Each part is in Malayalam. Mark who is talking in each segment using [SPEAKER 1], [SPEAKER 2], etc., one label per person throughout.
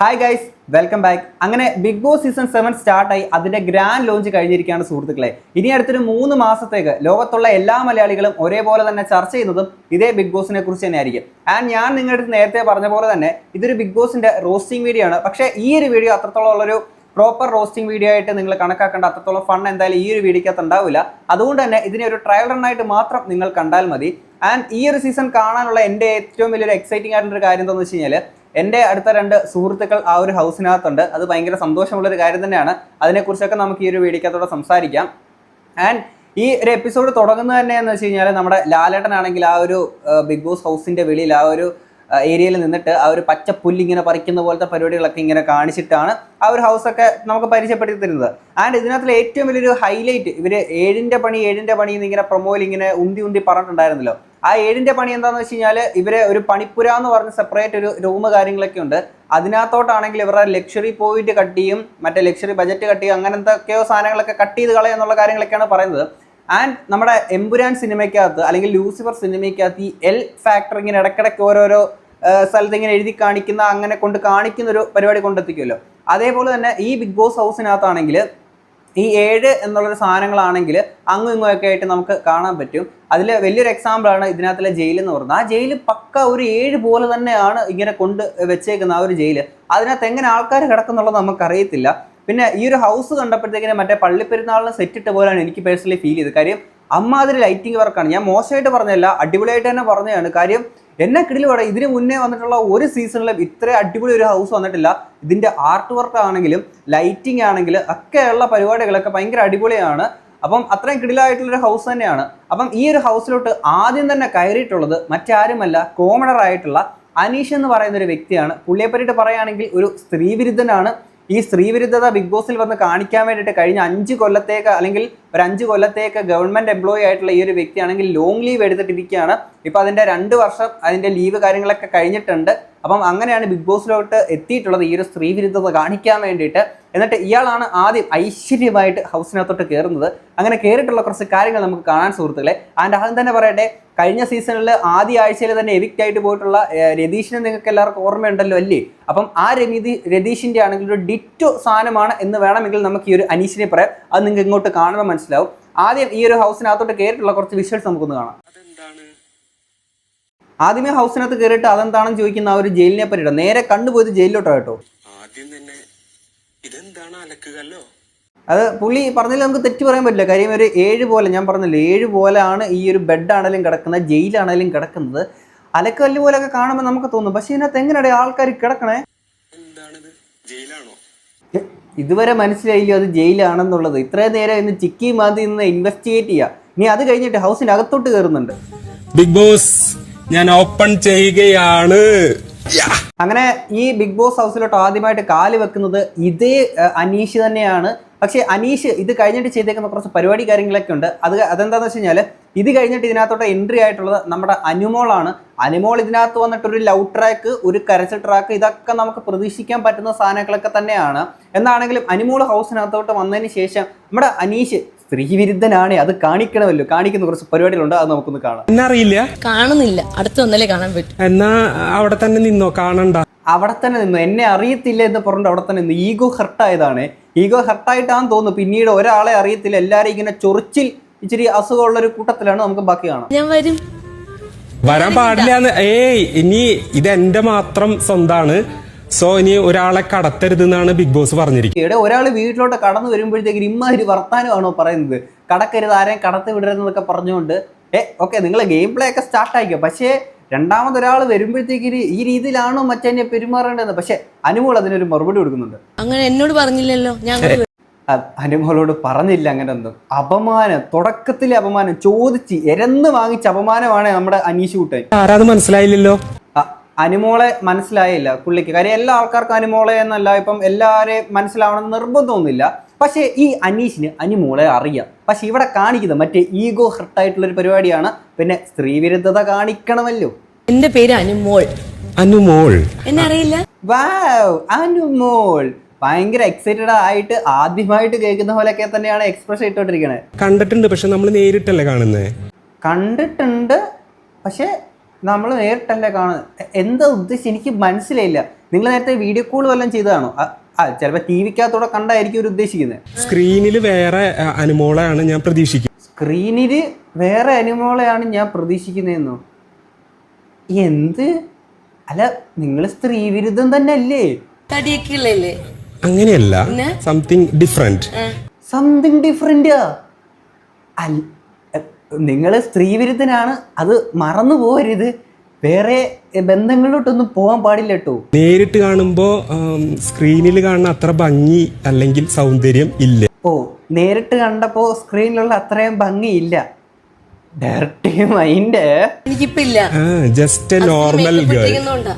[SPEAKER 1] Hi guys, welcome back. അങ്ങനെ ബിഗ് ബോസ് സീസൺ 7 സ്റ്റാർട്ടായി അതിന്റെ ഗ്രാൻഡ് ലോഞ്ച് കഴിഞ്ഞിരിക്കുകയാണ് സുഹൃത്തുക്കളെ. ഇനി അടുത്തൊരു 3 മാസത്തേക്ക് ലോകത്തുള്ള എല്ലാ മലയാളികളും ഒരേപോലെ തന്നെ ചർച്ച ചെയ്യുന്നതും ഇതേ ബിഗ് ബോസിനെ കുറിച്ച് തന്നെ ആയിരിക്കും. ആൻഡ് ഞാൻ നിങ്ങളുടെ അടുത്ത് നേരത്തെ പറഞ്ഞ പോലെ തന്നെ ഇതൊരു ബിഗ് ബോസിന്റെ റോസ്റ്റിംഗ് വീഡിയോ ആണ്. പക്ഷേ ഈ ഒരു വീഡിയോ അത്രത്തോളം ഉള്ളൊരു പ്രോപ്പർ റോസ്റ്റിംഗ് വീഡിയോ ആയിട്ട് നിങ്ങൾ കണക്കാക്കേണ്ട അത്രത്തോളം ഫൺ എന്തായാലും ഈ ഒരു വീഡിയോക്കകത്ത് ഉണ്ടാവില്ല. അതുകൊണ്ട് തന്നെ ഇതിനെ ഒരു ട്രയൽ റൺ ആയിട്ട് മാത്രം നിങ്ങൾ കണ്ടാൽ മതി. ആൻഡ് ഈ ഒരു സീസൺ കാണാനുള്ള എൻ്റെ ഏറ്റവും വലിയൊരു എക്സൈറ്റിംഗ് ആയിട്ടുള്ളൊരു കാര്യം എന്താണെന്ന് വെച്ച് കഴിഞ്ഞാൽ എൻ്റെ അടുത്ത 2 സുഹൃത്തുക്കൾ ആ ഒരു ഹൗസിനകത്തുണ്ട്. അത് ഭയങ്കര സന്തോഷമുള്ളൊരു കാര്യം തന്നെയാണ്. അതിനെക്കുറിച്ചൊക്കെ നമുക്ക് ഈ ഒരു വീഡിയോക്കകത്തോടെ സംസാരിക്കാം. ആൻഡ് ഈ ഒരു എപ്പിസോഡ് തുടങ്ങുന്നത് തന്നെ എന്ന് വെച്ച് കഴിഞ്ഞാൽ നമ്മുടെ ലാലേട്ടനാണെങ്കിൽ ആ ഒരു ബിഗ് ബോസ് ഹൗസിൻ്റെ വെളിയിൽ ആ ഒരു ഏരിയയിൽ നിന്നിട്ട് ആ ഒരു പച്ച പുല്ലിങ്ങനെ പറിക്കുന്ന പോലത്തെ പരിപാടികളൊക്കെ ഇങ്ങനെ കാണിച്ചിട്ടാണ് ആ ഒരു ഹൗസൊക്കെ നമുക്ക് പരിചയപ്പെടുത്തി തരുന്നത്. ആൻഡ് ഇതിനകത്തുള്ള ഏറ്റവും വലിയൊരു ഹൈലൈറ്റ് ഇവർ 7ന്റെ പണി എന്ന് ഇങ്ങനെ പ്രൊമോയിൽ ഇങ്ങനെ ഉന്തി പറഞ്ഞിട്ടുണ്ടായിരുന്നല്ലോ. ആ 7ന്റെ പണി എന്താണെന്ന് വെച്ച് കഴിഞ്ഞാൽ ഇവരെ ഒരു പണിപ്പുര എന്ന് പറഞ്ഞ് സെപ്പറേറ്റ് ഒരു റൂം കാര്യങ്ങളൊക്കെ ഉണ്ട്. അതിനകത്തോട്ടാണെങ്കിൽ ഇവരുടെ ലക്ഷറി പോയിന്റ് കട്ട് ചെയ്യും, മറ്റേ ലക്ഷറി ബജറ്റ് കട്ട് ചെയ്യും, അങ്ങനെ എന്തൊക്കെയോ സാധനങ്ങളൊക്കെ കട്ട് ചെയ്ത് കളയുന്നുള്ള കാര്യങ്ങളൊക്കെയാണ് പറയുന്നത്. ആൻഡ് നമ്മുടെ എമ്പുരാൻ സിനിമയ്ക്കകത്ത് അല്ലെങ്കിൽ ലൂസിഫർ സിനിമയ്ക്കകത്ത് ഈ എൽ ഫാക്ടർ ഇങ്ങനെ ഇടയ്ക്കിടയ്ക്ക് ഓരോരോ സ്ഥലത്ത് ഇങ്ങനെ എഴുതി കാണിക്കുന്ന അങ്ങനെ കൊണ്ട് കാണിക്കുന്ന ഒരു പരിപാടി കൊണ്ടെത്തിക്കുമല്ലോ. അതേപോലെ തന്നെ ഈ ബിഗ് ബോസ് ഹൗസിനകത്താണെങ്കിൽ ഈ 7 എന്നുള്ളൊരു സാധനങ്ങളാണെങ്കിൽ അങ്ങും ഇങ്ങുമൊക്കെ ആയിട്ട് നമുക്ക് കാണാൻ പറ്റും. അതിൽ വലിയൊരു എക്സാമ്പിളാണ് ഇതിനകത്തുള്ള ജയിൽ എന്ന് പറയുന്നത്. ആ ജയിൽ പക്ക ഒരു 7 പോലെ തന്നെയാണ് ഇങ്ങനെ കൊണ്ട് വെച്ചേക്കുന്ന ആ ഒരു ജയിൽ. അതിനകത്ത് എങ്ങനെ ആൾക്കാർ കിടക്കുന്നുള്ളത് നമുക്കറിയത്തില്ല. പിന്നെ ഈ ഒരു ഹൗസ് കണ്ടപ്പോഴത്തേക്കിന് മറ്റേ പള്ളിപ്പെരുന്നാളിന് സെറ്റിട്ട് പോലെയാണ് എനിക്ക് പേഴ്സണലി ഫീൽ ചെയ്തത്. കാര്യം അമ്മാതിരി ലൈറ്റിംഗ് വർക്കാണ്. ഞാൻ മോശമായിട്ട് പറഞ്ഞതല്ല, അടിപൊളിയായിട്ട് തന്നെ പറഞ്ഞതാണ്. കാര്യം എന്നെ കിടിലുപാടെ ഇതിന് മുന്നേ വന്നിട്ടുള്ള ഒരു സീസണിലും ഇത്ര അടിപൊളി ഒരു ഹൗസ് വന്നിട്ടില്ല. ഇതിൻ്റെ ആർട്ട് വർക്ക് ആണെങ്കിലും ലൈറ്റിംഗ് ആണെങ്കിലും ഒക്കെയുള്ള പരിപാടികളൊക്കെ ഭയങ്കര അടിപൊളിയാണ്. അപ്പം അത്രയും കിടിലായിട്ടുള്ളൊരു ഹൗസ് തന്നെയാണ്. അപ്പം ഈ ഒരു ഹൗസിലോട്ട് ആദ്യം തന്നെ കയറിയിട്ടുള്ളത് മറ്റാരുമല്ല, കോമണർ ആയിട്ടുള്ള അനീഷ് എന്ന് പറയുന്ന ഒരു വ്യക്തിയാണ്. പുള്ളിയെ പറ്റിയിട്ട് പറയുകയാണെങ്കിൽ ഒരു സ്ത്രീവിരുദ്ധനാണ്. ഈ സ്ത്രീവിരുദ്ധത ബിഗ് ബോസിൽ വന്ന് കാണിക്കാൻ വേണ്ടിയിട്ട് കഴിഞ്ഞ 5 കൊല്ലത്തേക്ക് അല്ലെങ്കിൽ ഒരു 5 കൊല്ലത്തേക്ക് ഗവൺമെൻറ് എംപ്ലോയി ആയിട്ടുള്ള ഈ ഒരു വ്യക്തിയാണെങ്കിൽ ലോങ് ലീവ് എടുത്തിട്ടിരിക്കുകയാണ്. ഇപ്പോൾ അതിൻ്റെ 2 വർഷം അതിൻ്റെ ലീവ് കാര്യങ്ങളൊക്കെ കഴിഞ്ഞിട്ടുണ്ട്. അപ്പം അങ്ങനെയാണ് ബിഗ് ബോസിലോട്ട് എത്തിയിട്ടുള്ളത് ഈ ഒരു സ്ത്രീവിരുദ്ധത കാണിക്കാൻ വേണ്ടിയിട്ട്. എന്നിട്ട് ഇയാളാണ് ആദ്യം ഐശ്വര്യമായിട്ട് ഹൗസിനകത്തോട്ട് കയറുന്നത്. അങ്ങനെ കയറിയിട്ടുള്ള കുറച്ച് കാര്യങ്ങൾ നമുക്ക് കാണാൻ സുഹൃത്തുക്കളെ. ആൻഡ് ആദ്യം തന്നെ പറയട്ടെ, കഴിഞ്ഞ സീസണിൽ ആദ്യ ആഴ്ചയിൽ തന്നെ എവിക്റ്റ് ആയിട്ട് പോയിട്ടുള്ള രതീഷിനെ നിങ്ങൾക്ക് എല്ലാവർക്കും ഓർമ്മയുണ്ടല്ലോ അല്ലേ? അപ്പം ആ രതീഷിൻ്റെ ആണെങ്കിൽ ഒരു ഡിറ്റോ സാധനമാണ് എന്ന് വേണമെങ്കിൽ നമുക്ക് ഈ ഒരു അനീഷിനെ പറയാം. അത് നിങ്ങൾക്ക് ഇങ്ങോട്ട് കാണുമ്പോൾ മനസ്സിലാവും. ആദ്യം ഈ ഒരു ഹൗസിനകത്തോട്ട് കയറിയിട്ടുള്ള കുറച്ച് വിഷ്വൽസ് നമുക്കൊന്ന് കാണാം. ആദ്യമേ ഹൗസിനകത്ത് കയറിയിട്ട് അതെന്താണെന്ന് ചോദിക്കുന്ന ആ ഒരു ജയിലിനെ പറ്റിയിട്ട് നേരെ കണ്ടുപോയത് ജയിലിലോട്ടോ കേട്ടോ. അത് പുള്ളി പറഞ്ഞതിൽ നമുക്ക് തെറ്റ് പറയാൻ പറ്റില്ല. കാര്യം ഒരു 7 പോലെ, ഞാൻ പറഞ്ഞില്ലേ 7 പോലെയാണ് ഈ ഒരു ബെഡ് ആണെങ്കിലും കിടക്കുന്നത്, ജയിലാണെങ്കിലും കിടക്കുന്നത്. അലക്കല്ല് പോലെയൊക്കെ കാണുമ്പോൾ നമുക്ക് തോന്നും, പക്ഷെ ഇതിനകത്ത് എങ്ങനെയാണ് ആൾക്കാർ കിടക്കണേ? ഇതുവരെ മനസ്സിലായില്ലോ അത് ജയിലാണെന്നുള്ളത്. ഇത്രയും നേരം ഇന്ന് ചിക്കി മാതി നിന്ന് ഇൻവെസ്റ്റിഗേറ്റ് ചെയ്യുക. ഇനി അത് കഴിഞ്ഞിട്ട് ഹൗസിന്റെ അകത്തോട്ട് കയറുന്നുണ്ട്.
[SPEAKER 2] ബിഗ് ബോസ് ഞാൻ ഓപ്പൺ ചെയ്യുകയാണ്.
[SPEAKER 1] അങ്ങനെ ഈ ബിഗ് ബോസ് ഹൗസിലോട്ട് ആദ്യമായിട്ട് കാല് വെക്കുന്നത് ഇതേ അനീഷ് തന്നെയാണ്. പക്ഷേ അനീഷ് ഇത് കഴിഞ്ഞിട്ട് ചെയ്തേക്കുന്ന കുറച്ച് പരിപാടി കാര്യങ്ങളൊക്കെ ഉണ്ട്. അതെന്താണെന്ന് വെച്ച് കഴിഞ്ഞാൽ ഇത് കഴിഞ്ഞിട്ട് ഇതിനകത്തോട്ട് എൻട്രി ആയിട്ടുള്ളത് നമ്മുടെ അനുമോളാണ്. അനുമോൾ ഇതിനകത്ത് വന്നിട്ടൊരു ലവ് ട്രാക്ക്, ഒരു കരച്ചിൽ ട്രാക്ക്, ഇതൊക്കെ നമുക്ക് പ്രതീക്ഷിക്കാൻ പറ്റുന്ന സാധനങ്ങളൊക്കെ തന്നെയാണ്. എന്നാണെങ്കിലും അനുമോൾ ഹൗസിനകത്തോട്ട് വന്നതിന് ശേഷം നമ്മുടെ അനീഷ് സ്ത്രീവിരുദ്ധനാണ്, അത് കാണിക്കണമല്ലോ. കാണിക്കുന്ന കുറച്ച് പരിപാടികളുണ്ട്, അത് നമുക്കൊന്ന് കാണാം.
[SPEAKER 3] എന്നറിയില്ല,
[SPEAKER 4] കാണുന്നില്ല, അടുത്ത് വന്നാലേ കാണാൻ പറ്റും.
[SPEAKER 3] എന്നാ അവിടെ തന്നെ നിന്നോ, കാണണ്ട.
[SPEAKER 1] അവിടെ തന്നെ നിന്നു, എന്നെ അറിയത്തില്ല എന്ന് പറഞ്ഞിട്ട് അവിടെ തന്നെ നിന്നു. ഈഗോ ഹർട്ടായതാണ്. ഈഗോ ഹർട്ടായിട്ടാണെന്ന് തോന്നുന്നു. പിന്നീട് ഒരാളെ അറിയത്തില്ല, എല്ലാരും ഇങ്ങനെ ചൊറിച്ചിൽ ഇച്ചിരി അസുഖമുള്ള ഒരു കൂട്ടത്തിലാണ്. നമുക്ക് ബാക്കി കാണാം.
[SPEAKER 4] ഞാൻ വരും,
[SPEAKER 3] വരാൻ പാടില്ല. ഇനി ഇത് എന്റെ മാത്രം സ്വന്താണ്. സോ ഇനി ഒരാളെ കടത്തരുതെന്നാണ് ബിഗ് ബോസ് പറഞ്ഞിരിക്കുന്നത്.
[SPEAKER 1] ഒരാൾ വീട്ടിലോട്ട് കടന്നു വരുമ്പോഴത്തേക്ക് ഇമ്മാതിരി വർത്താനമാണോ പറയുന്നത്? കടക്കരുത്, ആരെയും കടത്തി വിടരുതെന്നൊക്കെ പറഞ്ഞുകൊണ്ട് ഓക്കെ നിങ്ങൾ ഗെയിം പ്ലേ ഒക്കെ സ്റ്റാർട്ട് ആയിക്കോ. പക്ഷേ രണ്ടാമതൊരാൾ വരുമ്പോഴത്തേക്ക് ഈ രീതിയിലാണോ മറ്റേ പെരുമാറേണ്ടത്? പക്ഷെ അനുമോൾ അതിനൊരു മറുപടി കൊടുക്കുന്നുണ്ട്.
[SPEAKER 4] അങ്ങനെ എന്നോട് പറഞ്ഞില്ലല്ലോ, ഞാൻ
[SPEAKER 1] അനുമോളോട് പറഞ്ഞില്ല അങ്ങനെ ഒന്നും. അപമാനം, തുടക്കത്തിലെ അപമാനം, ചോദിച്ച് എരന്ന് വാങ്ങിച്ച അപമാനമാണ് നമ്മുടെ അനീഷ് കൂട്ടൻ.
[SPEAKER 3] ആരാത് മനസ്സിലായില്ലല്ലോ.
[SPEAKER 1] അനുമോളെ മനസ്സിലായില്ല പുള്ളിക്ക്. കാര്യം എല്ലാ ആൾക്കാർക്കും അനുമോളെ എന്നല്ല ഇപ്പം എല്ലാവരെയും മനസ്സിലാവണമെന്ന് നിർബന്ധമൊന്നുമില്ല. പക്ഷേ ഈ അനീഷിന് അനുമോളെ അറിയാം. പക്ഷെ ഇവിടെ കാണിക്കുന്നത് മറ്റേ ഈഗോ ഹർട്ടായിട്ടുള്ളൊരു പരിപാടിയാണ്. പിന്നെ സ്ത്രീവിരുദ്ധത കാണിക്കണമല്ലോ.
[SPEAKER 4] എന്റെ പേര് അനുമോൾ.
[SPEAKER 3] അനുമോൾ
[SPEAKER 4] എന്നെ അറിയില്ല.
[SPEAKER 1] വാവ്, അനുമോൾ ഭയങ്കര എക്സൈറ്റഡ് ആയിട്ട് ആദ്യമായിട്ട് കേൾക്കുന്ന പോലെയൊക്കെ തന്നെയാണ് എക്സ്പ്രഷൻ ഇട്ടോണ്ടിരിക്കണേ.
[SPEAKER 3] കണ്ടിട്ടുണ്ട്, പക്ഷെ നമ്മൾ നേരിട്ടല്ലേ കാണുന്നത്.
[SPEAKER 1] കണ്ടിട്ടുണ്ട്, പക്ഷെ നമ്മൾ നേരിട്ടല്ലേ കാണുന്നത്. എന്താ ഉദ്ദേശിച്ച് എനിക്ക് മനസ്സിലായില്ല. നിങ്ങൾ നേരത്തെ വീഡിയോ കോൾ വല്ലതും ചെയ്തതാണോ? ചിലപ്പോൾ ടി വിക്കകത്തൂടെ കണ്ടായിരിക്കും ഒരു ഉദ്ദേശിക്കുന്നത്.
[SPEAKER 3] സ്ക്രീനിൽ വേറെ അനുമോളെയാണ് ഞാൻ പ്രതീക്ഷിക്കുന്നത്.
[SPEAKER 1] സ്ക്രീനിൽ വേറെ അനിമോളെയാണ് ഞാൻ പ്രതീക്ഷിക്കുന്നതെന്നോ? എന്ത്? അല്ല, നിങ്ങൾ സ്ത്രീ വിരുദ്ധം തന്നെ അല്ലേ?
[SPEAKER 4] തടിയൊക്കെ ഉള്ളല്ലേ?
[SPEAKER 3] അങ്ങനെയല്ല, സംതിങ് ഡിഫറെന്റ്.
[SPEAKER 1] സംതിങ് ഡിഫറെന്റാ? നിങ്ങൾ സ്ത്രീ വിരുദ്ധനാണ്, അത് മറന്നു പോകരുത്. വേറെ ബന്ധങ്ങളിലോട്ടൊന്നും പോകാൻ പാടില്ല കേട്ടോ.
[SPEAKER 3] നേരിട്ട് കാണുമ്പോ സ്ക്രീനിൽ കാണുന്ന അത്ര ഭംഗി അല്ലെങ്കിൽ സൗന്ദര്യം ഇല്ല.
[SPEAKER 1] ഓ, നേരിട്ട് കണ്ടപ്പോ സ്ക്രീനിലുള്ള അത്രയും ഭംഗിയില്ല. Direct mind.
[SPEAKER 4] എനിക്കിപ്പോ ഇല്ല.
[SPEAKER 3] Just a normal girl.
[SPEAKER 4] ഇട്ടിരിക്കുന്നോണ്ടാ.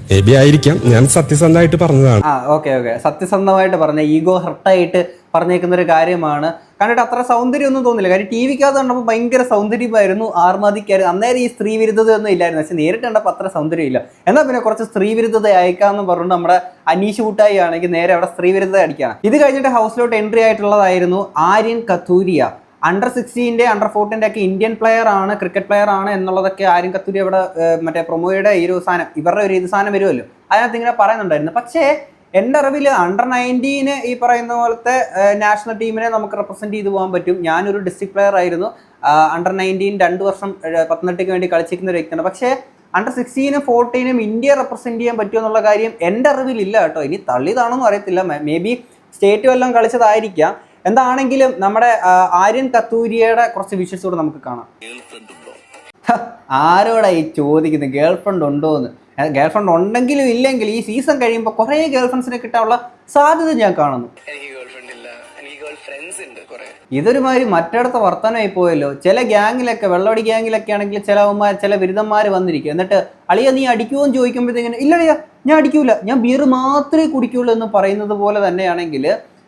[SPEAKER 3] മേ ബി ആയിരിക്കാം, ഞാൻ സത്യസന്ധമായിട്ട് പറഞ്ഞതാണ്.
[SPEAKER 1] ഓക്കെ, സത്യസന്ധമായിട്ട് പറഞ്ഞ, ഈഗോ ഹർട്ടായിട്ട് പറഞ്ഞേക്കുന്ന ഒരു കാര്യമാണ്. കണ്ടിട്ട് അത്ര സൗന്ദര്യം ഒന്നും തോന്നില്ല. കാര്യം ടി വിക്കകത്ത് കണ്ടപ്പോൾ ഭയങ്കര സൗന്ദര്യമായിരുന്നു, ആർമാദിക്കായിരുന്നു. അന്നേരം ഈ സ്ത്രീ വിരുദ്ധത ഒന്നും ഇല്ലായിരുന്നു. പക്ഷെ നേരിട്ട് കണ്ടപ്പോൾ അത്ര സൗന്ദര്യം ഇല്ല. എന്നാൽ പിന്നെ കുറച്ച് സ്ത്രീ വിരുദ്ധത അയക്കാമെന്ന് പറഞ്ഞുകൊണ്ട് നമ്മുടെ അനീഷ് കൂട്ടായി ആണെങ്കിൽ നേരെ അവിടെ സ്ത്രീ വിരുദ്ധത അടിക്കുകയാണ്. ഇത് കഴിഞ്ഞിട്ട് ഹൗസിലോട്ട് എൻട്രി ആയിട്ടുള്ളതായിരുന്നു ആര്യൻ കത്തൂരിയ. അണ്ടർ 16 അണ്ടർ 14 ഒക്കെ ഇന്ത്യൻ പ്ലെയർ ആണ്, ക്രിക്കറ്റ് പ്ലെയർ ആണ് എന്നുള്ളതൊക്കെ ആര്യൻ കത്തൂരി അവിടെ മറ്റേ പ്രൊമോയുടെ ഈ ഒരു സാധനം, ഇവരുടെ ഒരു ഇത് സാധനം വരുമല്ലോ, അതിനകത്ത് ഇങ്ങനെ പറയുന്നുണ്ടായിരുന്നു. പക്ഷേ എൻ്റെ അറിവിൽ അണ്ടർ 19 ഈ പറയുന്ന പോലത്തെ നാഷണൽ ടീമിനെ നമുക്ക് റെപ്രസെൻറ്റ് ചെയ്ത് പോകാൻ പറ്റും. ഞാനൊരു ഡിസ്ട്രിക്ട് പ്ലെയർ ആയിരുന്നു. അണ്ടർ 19 2 വർഷം പത്തനംതിട്ടയ്ക്ക് വേണ്ടി കളിച്ചിരിക്കുന്ന ഒരു വ്യക്തിയാണ്. പക്ഷേ അണ്ടർ 16 14 ഇന്ത്യയെ റെപ്രസെൻറ്റ് ചെയ്യാൻ പറ്റുമോ എന്നുള്ള കാര്യം എൻ്റെ അറിവിലില്ല കേട്ടോ. ഇനി തള്ളിയതാണെന്നും അറിയത്തില്ല, മേ ബി സ്റ്റേറ്റ് വല്ലതും കളിച്ചതായിരിക്കാം. എന്താണെങ്കിലും നമ്മുടെ ആര്യൻ കത്തൂരിയയുടെ കുറച്ച് വിഷ്വൽസ് കൂടെ നമുക്ക് കാണാം. ആരോടാ ഈ ചോദിക്കുന്നത് ഗേൾ ഫ്രണ്ട് ഉണ്ടോ എന്ന്? ഗേൾ ഫ്രണ്ട് ഉണ്ടെങ്കിലും ഇല്ലെങ്കിൽ ഈ സീസൺ കഴിയുമ്പോൾ കുറേ ഗേൾ ഫ്രണ്ട്സിനെ കിട്ടാനുള്ള സാധ്യത ഞാൻ കാണുന്നു. ഇതൊരുമാതിരി മറ്റിടത്ത് വർത്തമാനമായി പോയല്ലോ. ചില ഗ്യാങ്ങിലൊക്കെ, വെള്ളവടി ഗ്യാങ്ങിലൊക്കെ ആണെങ്കിൽ ചില ബിരുദന്മാർ വന്നിരിക്കും. എന്നിട്ട് അളിയ നീ അടിക്കുമോ എന്ന് ചോദിക്കുമ്പോഴത്തേക്കിന് ഇല്ലടിയാ ഞാൻ അടിക്കൂല, ഞാൻ ബിയർ മാത്രമേ കുടിക്കുള്ളൂ എന്ന് പറയുന്നത് പോലെ തന്നെയാണെങ്കിൽ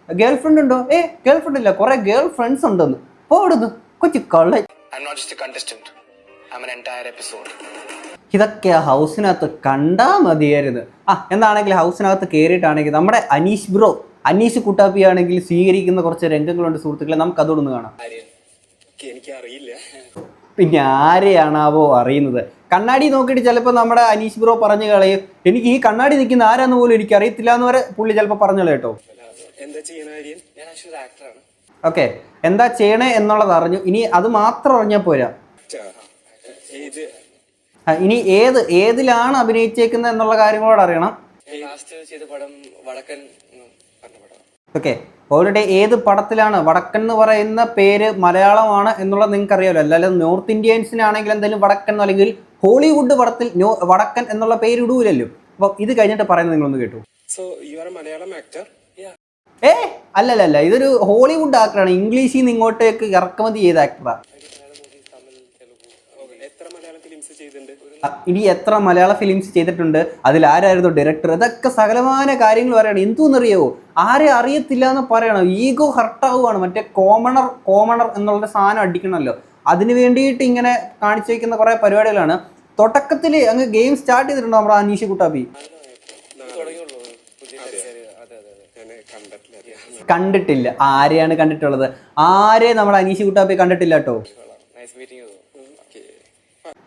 [SPEAKER 1] ഗേൾ ഫ്രണ്ട് ഉണ്ടോ? ഗേൾ ഫ്രണ്ട് ഇല്ല, കുറെ ഗേൾ ഫ്രണ്ട്സ് ഉണ്ടെന്ന് പോടുന്നു കൊച്ചു കള്ള. ഇതൊക്കെ ഹൗസിനകത്ത് കണ്ടാ മതിയായിരുന്നു. എന്താണെങ്കിൽ ഹൗസിനകത്ത് കയറിയിട്ടാണെങ്കിൽ നമ്മുടെ അനീഷ് കുട്ടാപ്പി ആണെങ്കിൽ സ്വീകരിക്കുന്ന കുറച്ച് രംഗങ്ങളുണ്ട് സുഹൃത്തുക്കളെ, നമുക്ക് അതോടൊന്ന് കാണാം. പിന്നെ ആരെയാണാവോ അറിയുന്നത്? കണ്ണാടി നോക്കിയിട്ട് ചിലപ്പോൾ നമ്മുടെ അനീഷ് ബ്രോ പറഞ്ഞു കളയും, എനിക്ക് ഈ കണ്ണാടി നിൽക്കുന്ന ആരാന്ന് പോലും എനിക്ക് അറിയത്തില്ല എന്ന് വരെ പുള്ളി ചിലപ്പോൾ പറഞ്ഞു കേട്ടോ. ഓക്കെ, എന്താ ചെയ്യണേ എന്നുള്ളത് അറിഞ്ഞു. ഇനി അത് മാത്രം അറിഞ്ഞാൽ പോരാ, ഇനി ഏതിലാണ് അഭിനയിച്ചേക്കുന്നത് എന്നുള്ള കാര്യങ്ങളോട് അറിയണം. ഓക്കെ, ഓൾറെഡി ഏത് പടത്തിലാണ്? വടക്കൻ എന്ന് പറയുന്ന പേര് മലയാളമാണ് എന്നുള്ളത് നിങ്ങൾക്ക് അറിയാമല്ലോ. അല്ലാതെ നോർത്ത് ഇന്ത്യൻസിനാണെങ്കിൽ എന്തെങ്കിലും വടക്കൻ അല്ലെങ്കിൽ ഹോളിവുഡ് പടത്തിൽ വടക്കൻ എന്നുള്ള പേര് ഇടൂലല്ലോ. അപ്പൊ ഇത് കഴിഞ്ഞിട്ട് പറയുന്നത് നിങ്ങളൊന്ന് കേട്ടു. അല്ലല്ല, ഇതൊരു ഹോളിവുഡ് ആക്ടറാണ്, ഇംഗ്ലീഷിൽ നിന്ന് ഇങ്ങോട്ടേക്ക് ഇറക്കുമതി ചെയ്ത ആക്ടറാ. ഇനി എത്ര മലയാള ഫിലിംസ് ചെയ്തിട്ടുണ്ട്, അതിൽ ആരായിരുന്നു ഡയറക്ടർ, ഇതൊക്കെ സകലമായ കാര്യങ്ങൾ പറയണം. എന്തുവെന്നറിയാവോ? ആരെ അറിയത്തില്ല എന്ന് പറയണം. ഈഗോ ഹർട്ടാവുകയാണ്. മറ്റേ കോമണർ എന്നുള്ള സാധനം അടിക്കണമല്ലോ, അതിന് വേണ്ടിയിട്ട് ഇങ്ങനെ കാണിച്ചു വയ്ക്കുന്ന കുറേ പരിപാടികളാണ്. തുടക്കത്തിൽ അങ്ങ് ഗെയിം സ്റ്റാർട്ട് ചെയ്തിട്ടുണ്ടോ നമ്മുടെ അനീഷ് കുട്ടാപ്പി? കണ്ടിട്ടില്ല. ആരെയാണ് കണ്ടിട്ടുള്ളത്? നമ്മുടെ അനീഷ് കുട്ടാപ്പി കണ്ടിട്ടില്ല കേട്ടോ.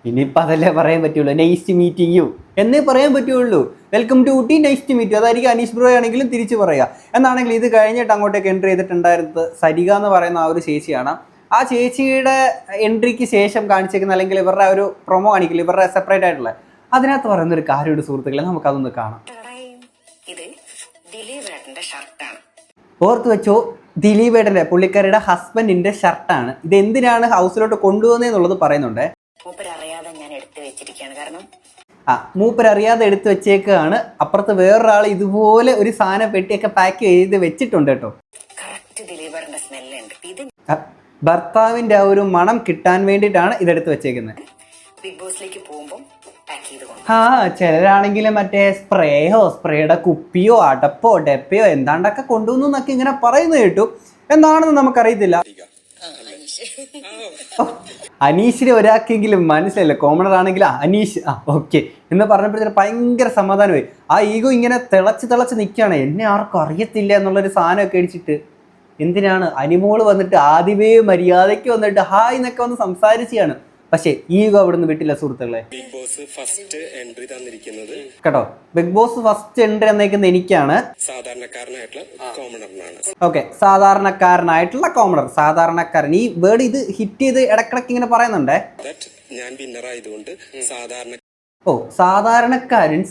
[SPEAKER 1] ഇനിയിപ്പോൾ അതല്ലേ പറയാൻ പറ്റുള്ളൂ, നൈസ് മീറ്റിംഗ് യു എന്നേ പറയാൻ പറ്റുള്ളൂ. Welcome to Ooty, nice to meet you. അതായിരിക്കും അനീഷ് ബ്രോ ആണെങ്കിലും തിരിച്ച് പറയുക. എന്നാണെങ്കിൽ ഇത് കഴിഞ്ഞിട്ട് അങ്ങോട്ടേക്ക് എൻട്രി ചെയ്തിട്ടുണ്ടായിരുന്നത് സരിക എന്ന് പറയുന്ന ആ ഒരു ചേച്ചിയാണ്. ആ ചേച്ചിയുടെ എൻട്രിക്ക് ശേഷം കാണിച്ചേക്കുന്ന അല്ലെങ്കിൽ ഇവരുടെ ഒരു പ്രൊമോ കാണിക്കില്ല, ഇവരുടെ സെപ്പറേറ്റ് ആയിട്ടുള്ള, അതിനകത്ത് പറയുന്ന ഒരു കാര്യമുണ്ട് സുഹൃത്തുക്കളെ, നമുക്കതൊന്ന് കാണാം. ഓർത്ത് വെച്ചോ, ദിലീപേട്ടൻ്റെ പുള്ളിക്കാരിയുടെ ഹസ്ബൻഡിന്റെ ഷർട്ടാണ്. ഇത് എന്തിനാണ് ഹൗസിലോട്ട് കൊണ്ടുവന്നതെന്നുള്ളത് പറയുന്നുണ്ട്. മൂപ്പരറിയാതെ എടുത്തു വെച്ചേക്കാണ്. അപ്പുറത്ത് വേറൊരാൾ ഇതുപോലെ ഒരു സാധനം പെട്ടിയൊക്കെ പാക്ക് ചെയ്ത് വെച്ചിട്ടുണ്ട് കേട്ടോ. ഭർത്താവിന്റെ ആ ഒരു മണം കിട്ടാൻ വേണ്ടിയിട്ടാണ് ഇതെടുത്ത് വെച്ചേക്കുന്നത്. ചിലരാണെങ്കിലും മറ്റേ സ്പ്രേയുടെ കുപ്പിയോ അടപ്പോ ഡെപ്പയോ എന്താണ്ടൊക്കെ കൊണ്ടുവന്നു എന്നൊക്കെ ഇങ്ങനെ പറയുന്നത് കേട്ടു. എന്താണെന്ന് നമുക്കറിയത്തില്ല. അനീഷിനെ ഒരാൾക്കെങ്കിലും മനസ്സിലല്ല, കോമണർ ആണെങ്കിൽ അനീഷ് ഓക്കെ എന്ന് പറഞ്ഞപ്പോഴത്തേക്ക് ഭയങ്കര സമാധാനമായി. ആ ഈഗോ ഇങ്ങനെ തിളച്ച് നിൽക്കുകയാണ്. എന്നെ ആർക്കും അറിയത്തില്ല എന്നുള്ളൊരു സാധനമൊക്കെ അടിച്ചിട്ട് എന്തിനാണ്? അനിമോള് വന്നിട്ട് ആദ്യമേ മര്യാദയ്ക്ക് വന്നിട്ട് ഹായ് എന്നൊക്കെ വന്ന് സംസാരിച്ചാണ്. പക്ഷേ ഈഗോ അവിടുന്ന് വിട്ടില്ല സുഹൃത്തുക്കളെ.
[SPEAKER 3] ബിഗ് ബോസ് ഫസ്റ്റ് എൻട്രി തന്നിരിക്കുന്നത്
[SPEAKER 1] കേട്ടോ, ബിഗ് ബോസ് ഫസ്റ്റ് എൻട്രി തന്നേക്കുന്നത് എനിക്കാണ്.
[SPEAKER 3] സാധാരണക്കാരനായിട്ടുള്ള കോമണറിനാണ്.
[SPEAKER 1] ഓക്കെ, സാധാരണക്കാരനായിട്ടുള്ള കോമണർ. സാധാരണക്കാരൻ, ഈ വേർഡ് ഇത് ഹിറ്റ് ചെയ്ത് ഇടക്കിടക്ക് ഇങ്ങനെ പറയുന്നുണ്ടേ.
[SPEAKER 3] ഞാൻ വിന്നർ ആയതുകൊണ്ട്
[SPEAKER 1] സാധാരണക്കാരൻ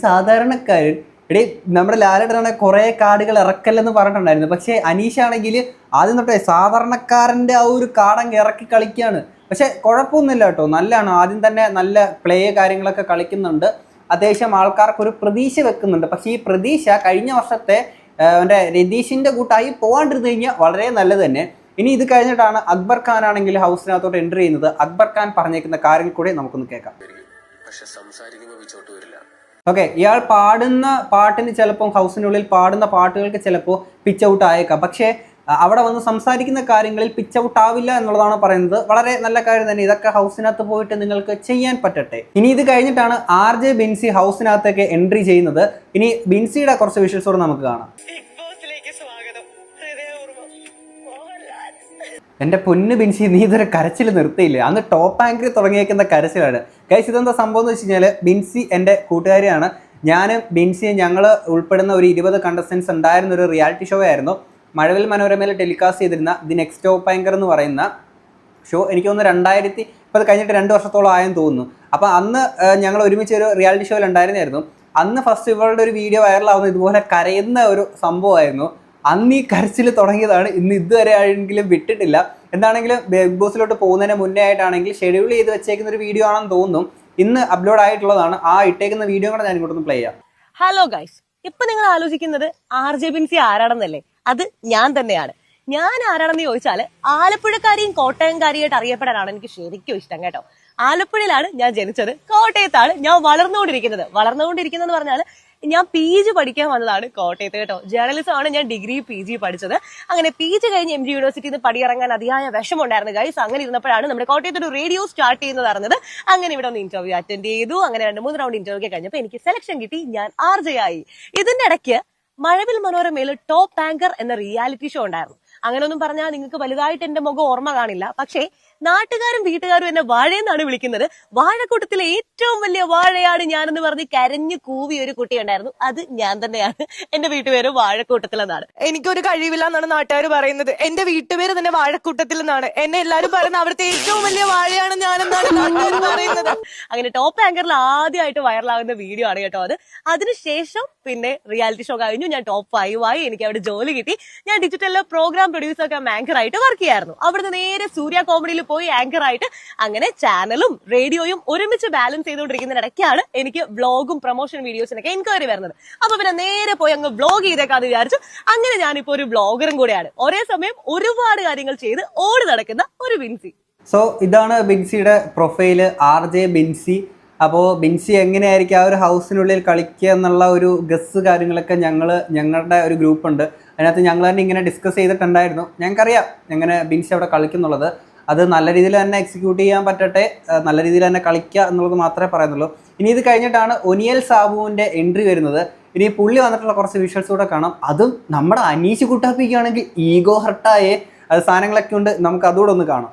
[SPEAKER 1] എടേ, നമ്മുടെ ലാലേട്ടനാണ് കുറെ കാർഡുകൾ ഇറക്കല്ലെന്ന് പറഞ്ഞിട്ടുണ്ടായിരുന്നു. പക്ഷേ അനീഷ് ആണെങ്കിൽ ആദ്യം തൊട്ടേ സാധാരണക്കാരൻ്റെ ആ ഒരു കാർഡങ്ങ് ഇറക്കി കളിക്കുകയാണ്. പക്ഷെ കുഴപ്പമൊന്നുമില്ല കേട്ടോ, നല്ലതാണ്. ആദ്യം തന്നെ നല്ല പ്ലേ കാര്യങ്ങളൊക്കെ കളിക്കുന്നുണ്ട്. അത്യാവശ്യം ആൾക്കാർക്കൊരു പ്രതീക്ഷ വെക്കുന്നുണ്ട്. പക്ഷേ ഈ പ്രതീക്ഷ കഴിഞ്ഞ വർഷത്തെ എൻ്റെ രതീഷിൻ്റെ കൂട്ടായി പോകാണ്ടിരുന്നു കഴിഞ്ഞാൽ വളരെ നല്ലത് തന്നെ. ഇനി ഇത് കഴിഞ്ഞിട്ടാണ് അക്ബർ ഖാൻ ആണെങ്കിൽ ഹൗസിനകത്തോട്ട് എൻ്റർ ചെയ്യുന്നത്. അക്ബർ ഖാൻ പറഞ്ഞേക്കുന്ന കാര്യങ്ങൾ കൂടെ നമുക്കൊന്ന് കേൾക്കാം. ഓക്കെ, ഇയാൾ പാടുന്ന പാട്ടിന് ചിലപ്പോൾ ഹൗസിനുള്ളിൽ പാടുന്ന പാട്ടുകൾക്ക് ചിലപ്പോൾ പിച്ച് ഔട്ട് ആയേക്കാം. പക്ഷേ അവിടെ വന്ന് സംസാരിക്കുന്ന കാര്യങ്ങളിൽ പിച്ച് ഔട്ട് ആവില്ല എന്നുള്ളതാണ് പറയുന്നത്. വളരെ നല്ല കാര്യം തന്നെ. ഇതൊക്കെ ഹൗസിനകത്ത് പോയിട്ട് നിങ്ങൾക്ക് ചെയ്യാൻ പറ്റട്ടെ. ഇനി ഇത് കഴിഞ്ഞിട്ടാണ് RJ ബിൻസി ഹൗസിനകത്തേക്ക് എൻട്രി ചെയ്യുന്നത്. ഇനി ബിൻസിയുടെ കുറച്ച് വിഷ്വൽസോടെ നമുക്ക് കാണാം. എൻ്റെ പൊന്ന് ബിൻസി, നീ ഇതൊരു കരച്ചിൽ നിർത്തിയില്ലേ? അന്ന് ടോപ്പ് ആങ്കറിൽ തുടങ്ങിയേക്കുന്ന കരച്ചിലാണ്. ഗൈസ്, ഇതെന്താ സംഭവം എന്ന് വെച്ച് കഴിഞ്ഞാൽ, ബിൻസി എൻ്റെ കൂട്ടുകാരിയാണ്. ഞാനും ബിൻസിയും ഞങ്ങൾ ഉൾപ്പെടുന്ന ഒരു 20 കണ്ടസ്റ്റൻസ് ഉണ്ടായിരുന്ന ഒരു റിയാലിറ്റി ഷോ ആയിരുന്നു. മഴവിൽ മനോരമയിൽ ടെലികാസ്റ്റ് ചെയ്തിരുന്ന ദി നെക്സ്റ്റ് ടോപ്പ് ആങ്കർ എന്ന് പറയുന്ന ഷോ. എനിക്ക് തോന്നുന്നു 2000 ഇപ്പോൾ അത് കഴിഞ്ഞിട്ട് 2 വർഷത്തോളം ആയെന്ന് തോന്നുന്നു. അപ്പോൾ അന്ന് ഞങ്ങൾ ഒരുമിച്ച് ഒരു റിയാലിറ്റി ഷോയിൽ ഉണ്ടായിരുന്നായിരുന്നു. അന്ന് ഫസ്റ്റ് ഇവളുടെ ഒരു വീഡിയോ വൈറലാവുന്നത് ഇതുപോലെ കരയുന്ന ഒരു സംഭവമായിരുന്നു. അന്ന് ഈ കരച്ചിൽ തുടങ്ങിയതാണ്. ഇന്ന് ഇതുവരെ ആണെങ്കിലും വിട്ടിട്ടില്ല. എന്താണെങ്കിലും ബിഗ് ബോസിലോട്ട് പോകുന്നതിന് മുന്നേ ആയിട്ടാണെങ്കിൽ ഷെഡ്യൂൾ ചെയ്ത് വെച്ചേക്കുന്ന ഒരു വീഡിയോ ആണെന്ന് തോന്നുന്നു. ഇന്ന് അപ്ലോഡ് ആയിട്ടുള്ളതാണ്. ആ ഇട്ടേക്കുന്ന വീഡിയോ കൂടെ ഞാൻ ഇങ്ങോട്ടൊന്ന് പ്ലേ ചെയ്യാം.
[SPEAKER 5] ഹലോ ഗൈസ്, ഇപ്പൊ നിങ്ങൾ ആലോചിക്കുന്നത് RJ ബിൻസി ആരാണെന്നല്ലേ? അത് ഞാൻ തന്നെയാണ്. ഞാൻ ആരാണെന്ന് ചോദിച്ചാൽ ആലപ്പുഴക്കാരിയും കോട്ടയംകാരിയായിട്ട് അറിയപ്പെടാനാണ് എനിക്ക് ശരിക്കും ഇഷ്ടം കേട്ടോ. ആലപ്പുഴയിലാണ് ഞാൻ ജനിച്ചത്, കോട്ടയത്താണ് ഞാൻ വളർന്നുകൊണ്ടിരിക്കുന്നത് പറഞ്ഞാൽ ഞാൻ PG പഠിക്കാൻ വന്നതാണ് കോട്ടയത്ത് കേട്ടോ. ജേർണലിസം ആണ് ഞാൻ ഡിഗ്രി PG പഠിച്ചത്. അങ്ങനെ PG കഴിഞ്ഞ് MG യൂണിവേഴ്സിറ്റിയിൽ നിന്ന് പടിയിറങ്ങാൻ അതിയായ വിഷമമുണ്ടായിരുന്നു ഗൈസ്. അങ്ങനെ ഇരുന്നപ്പോഴാണ് നമ്മുടെ കോട്ടയത്ത് ഒരു റേഡിയോ സ്റ്റാർട്ട് ചെയ്യുന്നത് അറിഞ്ഞത്. അങ്ങനെ ഇവിടെ ഒന്ന് ഇന്റർവ്യൂ അറ്റൻഡ് ചെയ്തു. അങ്ങനെ 2-3 റൗണ്ട് ഇന്റർവ്യൂ കഴിഞ്ഞപ്പോൾ എനിക്ക് സെലക്ഷൻ കിട്ടി. ഞാൻ RJ ആയി. ഇതിന്റെ ഇടയ്ക്ക് മഴവിൽ മനോരമയിൽ ടോപ്പ് ആങ്കർ എന്ന റിയാലിറ്റി ഷോ ഉണ്ടായിരുന്നു. അങ്ങനെയൊന്നും പറഞ്ഞാൽ നിങ്ങൾക്ക് വലുതായിട്ട് എന്റെ മുഖം ഓർമ്മ കാണില്ല. പക്ഷേ നാട്ടുകാരും വീട്ടുകാരും എന്നെ വാഴയെന്നാണ് വിളിക്കുന്നത്. വാഴക്കൂട്ടത്തിലെ ഏറ്റവും വലിയ വാഴയാണ് ഞാനെന്ന് പറഞ്ഞ് കരഞ്ഞു കൂവി ഒരു കുട്ടി ഉണ്ടായിരുന്നു. അത് ഞാൻ തന്നെയാണ്. എന്റെ വീട്ടുപേര് വാഴക്കൂട്ടത്തിൽ എന്നാണ്. എനിക്കൊരു കഴിവില്ല എന്നാണ് നാട്ടുകാർ പറയുന്നത്. എന്റെ വീട്ടുപേര് തന്നെ വാഴക്കൂട്ടത്തിൽ എന്നാണ്. എന്നെ എല്ലാവരും പറയുന്നത് അവിടുത്തെ ഏറ്റവും വലിയ വാഴയാണ് ഞാനെന്നാണ് നാട്ടുകാർ പറയുന്നത്. അങ്ങനെ ടോപ്പ് ആങ്കറിൽ ആദ്യമായിട്ട് വൈറലാകുന്ന വീഡിയോ ആണ് കേട്ടോ അത്. അതിനുശേഷം പിന്നെ റിയാലിറ്റി ഷോ കഴിഞ്ഞു. ഞാൻ ടോപ്പ് 5 ആയി. എനിക്ക് അവിടെ ജോലി കിട്ടി. ഞാൻ ഡിജിറ്റലിലെ പ്രോഗ്രാം പ്രൊഡ്യൂസർ ആങ്കർ ആയിട്ട് വർക്ക് ചെയ്യായിരുന്നു. അവിടുന്ന് നേരെ സൂര്യ കോമഡിയിൽ പോയി ആങ്കർ ആയിട്ട് അങ്ങനെ ചാനലും റേഡിയോയും ഒരുമിച്ച് ബാലൻസ് ചെയ്തുകൊണ്ടിരിക്കുന്നതിനിടയ്ക്കാണ് എനിക്ക് വ്ളോഗും പ്രൊമോഷൻ വീഡിയോസിനൊക്കെ എൻക്വയറി വരുന്നത്. അപ്പൊ പിന്നെ നേരെ പോയി അങ്ങ് വ്ളോഗ് ചെയ്തേക്കാന്ന് വിചാരിച്ചു. അങ്ങനെ ഞാനിപ്പോ ഒരു വ്ളോഗറും കൂടെയാണ്. ഒരേ സമയം ഒരുപാട് കാര്യങ്ങൾ ചെയ്ത് ഓടി നടക്കുന്ന ഒരു ബിൻസി.
[SPEAKER 1] സോ ഇതാണ് ബിൻസിയുടെ പ്രൊഫൈല്, RJ ബിൻസി. അപ്പോൾ ബിൻസി എങ്ങനെയായിരിക്കും ആ ഒരു ഹൗസിനുള്ളിൽ കളിക്കുക എന്നുള്ള ഒരു ഗസ് കാര്യങ്ങളൊക്കെ ഞങ്ങളുടെ ഒരു ഗ്രൂപ്പുണ്ട്. അതിനകത്ത് ഞങ്ങൾ തന്നെ ഇങ്ങനെ ഡിസ്കസ് ചെയ്തിട്ടുണ്ടായിരുന്നു. ഞങ്ങൾക്കറിയാം എങ്ങനെ ബിൻസി അവിടെ കളിക്കുന്നുള്ളത്. അത് നല്ല രീതിയിൽ തന്നെ എക്സിക്യൂട്ട് ചെയ്യാൻ പറ്റട്ടെ, നല്ല രീതിയിൽ തന്നെ കളിക്കുക എന്നുള്ളത് മാത്രമേ പറയുന്നുള്ളൂ. ഇനി ഇത് കഴിഞ്ഞിട്ടാണ് ഒനിയൽ സാബുവിൻ്റെ എൻട്രി വരുന്നത്. ഇനി പുള്ളി വന്നിട്ടുള്ള കുറച്ച് വിഷ്വൽസ് കൂടെ കാണാം. അതും നമ്മുടെ അനീഷ് കുട്ടാപ്പിക്കാണെങ്കിൽ ഈഗോ ഹർട്ടായേ അത് സാധനങ്ങളൊക്കെ ഉണ്ട്. നമുക്ക് അതുകൂടെ ഒന്ന് കാണാം.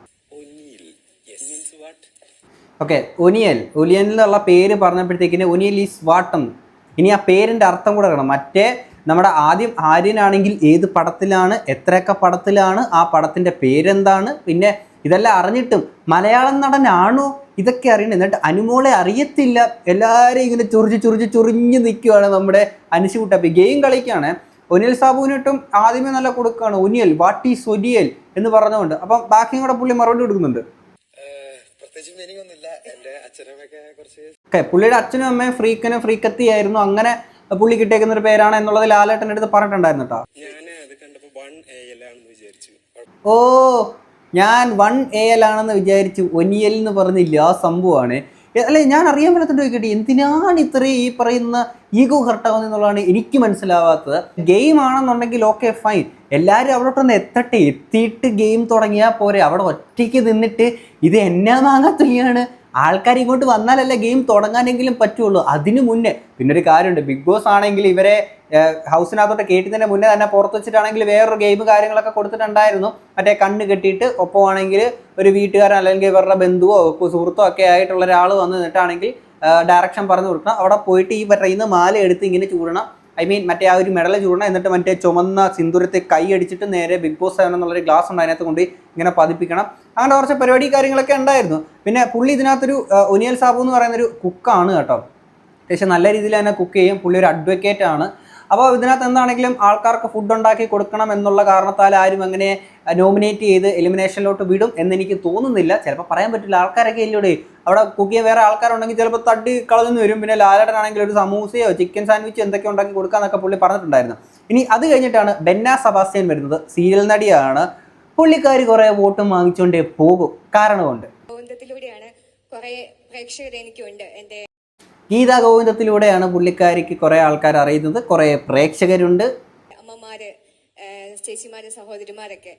[SPEAKER 1] ഓക്കെ, ഒനിയൽ എന്നുള്ള പേര് പറഞ്ഞപ്പോഴത്തേക്കിന് ഒനിയൽ ഈസ് വാട്ടെന്ന്. ഇനി ആ പേരിൻ്റെ അർത്ഥം കൂടെ കാണാം. മറ്റേ നമ്മുടെ ആദ്യം ആര്യനാണെങ്കിൽ ഏത് പടത്തിലാണ്, എത്രയൊക്കെ പടത്തിലാണ്, ആ പടത്തിൻ്റെ പേരെന്താണ്, പിന്നെ ഇതെല്ലാം അറിഞ്ഞിട്ടും മലയാളം നടനാണോ ഇതൊക്കെ അറിയണം. എന്നിട്ട് അനുമോളെ അറിയത്തില്ല. എല്ലാവരും ഇങ്ങനെ ചൊറിഞ്ഞ് നിൽക്കുകയാണ് നമ്മുടെ അനീഷ് കുട്ടാപ്പി. ഗെയിം കളിക്കുകയാണ്. ഒനിയൽ സാബുവിനിട്ടും ആദ്യമേ നല്ല കൊടുക്കുകയാണ്. ഒനിയൽ വാട്ട് ഈസ് ഒനിയൽ എന്ന് പറഞ്ഞുകൊണ്ട്. അപ്പം ബാക്കിയും കൂടെ പുള്ളി മറുപടി കൊടുക്കുന്നുണ്ട്. പുള്ളിയുടെ അച്ഛനും അമ്മയും ഫ്രീക്കത്തിയായിരുന്നു. അങ്ങനെ പുള്ളി കിട്ടിയേക്കുന്ന ഒരു പേരാണ് എന്നുള്ളത് ലാലേട്ടൻ്റെ അടുത്ത് പറഞ്ഞിട്ടുണ്ടായിരുന്നു കേട്ടോ. ഓ, ഞാൻ 1AL ആണെന്ന് വിചാരിച്ചു. ഒനിയൽ എന്ന് പറഞ്ഞില്ല, ആ സംഭവമാണ്. അല്ലെ, ഞാൻ അറിയാൻ പറ്റത്തോണ്ട് ചോദിക്കട്ടെ, എന്തിനാണ് ഇത്രയും ഈ പറയുന്ന ഈഗോ ഹർട്ടാവുന്നത് എന്നുള്ളതാണ് എനിക്ക് മനസ്സിലാവാത്തത്. ഗെയിം ആണെന്നുണ്ടെങ്കിൽ ഓക്കെ ഫൈൻ, എല്ലാവരും അവിടോട്ടൊന്ന് എത്തിയിട്ട് ഗെയിം തുടങ്ങിയാൽ പോരെ. അവിടെ ഒറ്റയ്ക്ക് നിന്നിട്ട് ഇത് എന്നാ മാങ്ങാത്തുകയാണ്. ആൾക്കാർ ഇങ്ങോട്ട് വന്നാലല്ലേ ഗെയിം തുടങ്ങാനെങ്കിലും പറ്റുള്ളൂ. അതിനു മുന്നേ പിന്നൊരു കാര്യമുണ്ട്, ബിഗ് ബോസ് ആണെങ്കിൽ ഇവരെ ഹൗസിനകത്തോട്ട് കയറ്റുന്നതിന് മുന്നേ തന്നെ പുറത്ത് വെച്ചിട്ടാണെങ്കിൽ വേറൊരു ഗെയിം കാര്യങ്ങളൊക്കെ കൊടുത്തിട്ടുണ്ടായിരുന്നു. മറ്റേ കണ്ണ് കെട്ടിയിട്ട് ഒപ്പമാണെങ്കിൽ ഒരു വീട്ടുകാരൻ അല്ലെങ്കിൽ ഇവരുടെ ബന്ധുവോ സുഹൃത്തോ ഒക്കെ ആയിട്ടുള്ള ഒരാൾ വന്ന് നിന്നിട്ടാണെങ്കിൽ ഡയറക്ഷൻ പറഞ്ഞു കൊടുക്കണം. അവിടെ പോയിട്ട് ഈ പറയുന്ന മാല എടുത്ത് ഇങ്ങനെ ചൂടണം, മറ്റേ ആ ഒരു മെഡൽ ചൂടണം. എന്നിട്ട് മറ്റേ ചുമന്ന സിന്ദൂരത്തെ കൈ അടിച്ചിട്ട് നേരെ ബിഗ് ബോസ് 7 എന്നുള്ളൊരു ഗ്ലാസ് ഉണ്ട്, അതിനകത്ത് കൊണ്ട് ഇങ്ങനെ പതിപ്പിക്കണം. അങ്ങനെ കുറച്ച് പരിപാടി കാര്യങ്ങളൊക്കെ ഉണ്ടായിരുന്നു. പിന്നെ പുള്ളി ഇതിനകത്തൊരു ഒനിയൽ സാബു എന്ന് പറയുന്നൊരു കുക്കാണ് കേട്ടോ. അത്യാവശ്യം നല്ല രീതിയിൽ തന്നെ കുക്ക് ചെയ്യും. പുള്ളി ഒരു അഡ്വക്കേറ്റ് ആണ്. അപ്പോൾ ഇതിനകത്ത് എന്താണെങ്കിലും ആൾക്കാർക്ക് ഫുഡ് ഉണ്ടാക്കി കൊടുക്കണം എന്നുള്ള കാരണത്താൽ ആരും അങ്ങനെ നോമിനേറ്റ് ചെയ്ത് എലിമിനേഷനിലോട്ട് വിടും എന്നെനിക്ക് തോന്നുന്നില്ല. ചിലപ്പോൾ പറയാൻ പറ്റില്ല, ആൾക്കാരൊക്കെ ഇല്ലൂടെ അവിടെ കുക്ക് ചെയ്യാൻ വേറെ ആൾക്കാരുണ്ടെങ്കിൽ ചിലപ്പോൾ തട്ടി കളഞ്ഞു വരും. പിന്നെ ലാലേട്ടനാണെങ്കിൽ ഒരു സമൂസയോ ചിക്കൻ സാൻഡ്വിച്ചോ എന്തൊക്കെ ഉണ്ടാക്കി കൊടുക്കാന്നൊക്കെ പുള്ളി പറഞ്ഞിട്ടുണ്ടായിരുന്നു. ഇനി അത് കഴിഞ്ഞിട്ടാണ് ബെന്ന സെബാസ്റ്റ്യൻ വരുന്നത്. സീരിയൽ നടിയാണ്. പുള്ളിക്കാരി കുറേ വോട്ടും വാങ്ങിച്ചുകൊണ്ടേ പോകും. കാരണമുണ്ട്.
[SPEAKER 6] കുറേ പ്രേക്ഷകർ എനിക്കുണ്ട്. എൻ്റെ
[SPEAKER 1] ഗീതാ ഗോവിന്ദത്തിലൂടെയാണ് പുള്ളിക്കാരിക്ക് കുറേ ആൾക്കാർ അറിയുന്നത്, കുറേ പ്രേക്ഷകരുണ്ട്.
[SPEAKER 6] അമ്മമാര്, ചേച്ചിമാര്, സഹോദരിമാരൊക്കെ,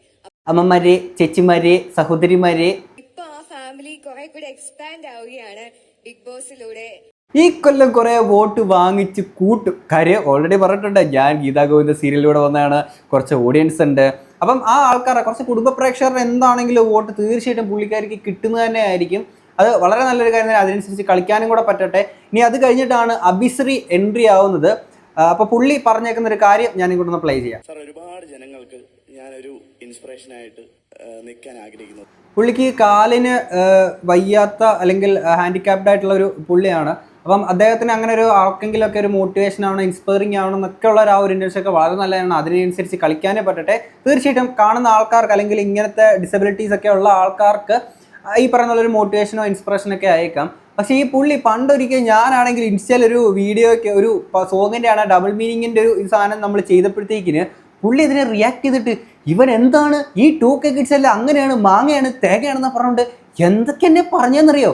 [SPEAKER 1] അമ്മമാരെ, ചേച്ചിമാരെ, സഹോദരിമാരെ.
[SPEAKER 6] ഇപ്പൊ ആ ഫാമിലി കുറെ കൂടി എക്സ്പാൻഡ് ആവുകയാണ് ബിഗ് ബോസിലൂടെ.
[SPEAKER 1] ഈ കൊല്ലം കുറേ വോട്ട് വാങ്ങിച്ച് കൂട്ടും. കാര്യം ഓൾറെഡി പറഞ്ഞിട്ടുണ്ട്, ഞാൻ ഗീതാ ഗോവിന്ദ സീരിയലിലൂടെ വന്നതാണ്, കുറച്ച് ഓഡിയൻസ് ഉണ്ട്. അപ്പം ആ ആൾക്കാരെ കുറച്ച് കുടുംബ പ്രേക്ഷകരുടെ എന്താണെങ്കിലും വോട്ട് തീർച്ചയായിട്ടും പുള്ളിക്കാരിക്ക് കിട്ടുന്നത് തന്നെ ആയിരിക്കും. അത് വളരെ നല്ലൊരു കാര്യം തന്നെ. അതിനനുസരിച്ച് കളിക്കാനും കൂടെ പറ്റട്ടെ. ഇനി അത് കഴിഞ്ഞിട്ടാണ് അഭിശ്രീ എൻട്രി ആവുന്നത്. അപ്പോൾ പുള്ളി പറഞ്ഞേക്കുന്ന ഒരു കാര്യം ഞാൻ ഇങ്ങോട്ടൊന്ന് പ്ലേ ചെയ്യാം.
[SPEAKER 7] സാർ, ഒരുപാട് ജനങ്ങൾക്ക് ഞാനൊരു ഇൻസ്പിറേഷനായിട്ട് നിൽക്കാൻ ആഗ്രഹിക്കുന്നു.
[SPEAKER 1] പുള്ളിക്ക് കാലിന് വയ്യാത്ത അല്ലെങ്കിൽ ഹാൻഡിക്യാപ്ഡ് ആയിട്ടുള്ള ഒരു പുള്ളിയാണ്. അപ്പം അദ്ദേഹത്തിന് അങ്ങനെ ഒരു ആർക്കെങ്കിലുമൊക്കെ ഒരു മോട്ടിവേഷൻ ആവണം, ഇൻസ്പയറിംഗ് ആവണം എന്നൊക്കെ ഉള്ള ആ ഒരു ഇൻട്രസ്റ്റ് ഒക്കെ വളരെ നല്ലതാണ്. അതിനനുസരിച്ച് കളിക്കാനേ പറ്റട്ടെ. തീർച്ചയായിട്ടും കാണുന്ന ആൾക്കാർക്ക് അല്ലെങ്കിൽ ഇങ്ങനത്തെ ഡിസബിലിറ്റീസ് ഒക്കെ ഉള്ള ആൾക്കാർക്ക് ഈ പറയുന്നുള്ളൊരു മോട്ടിവേഷനോ ഇൻസ്പിറേഷനൊക്കെ അയക്കാം. പക്ഷേ ഈ പുള്ളി പണ്ടൊരിക്കൽ ഞാനാണെങ്കിൽ ഇൻസ്റ്റയിൽ ഒരു വീഡിയോയ്ക്ക് ഒരു സോങ്ങിൻ്റെ ആണ് ഡബിൾ മീനിങ്ങിൻ്റെ ഒരു സാധനം നമ്മൾ ചെയ്തപ്പോഴത്തേക്കിന് പുള്ളി ഇതിനെ റിയാക്ട് ചെയ്തിട്ട് ഇവൻ എന്താണ് ഈ 2K കിഡ്സ് എല്ലാം അങ്ങനെയാണ്, മാങ്ങയാണ്, തേങ്ങയാണെന്ന് പറഞ്ഞുകൊണ്ട് എന്തൊക്കെ എന്നെ പറഞ്ഞെന്നറിയോ.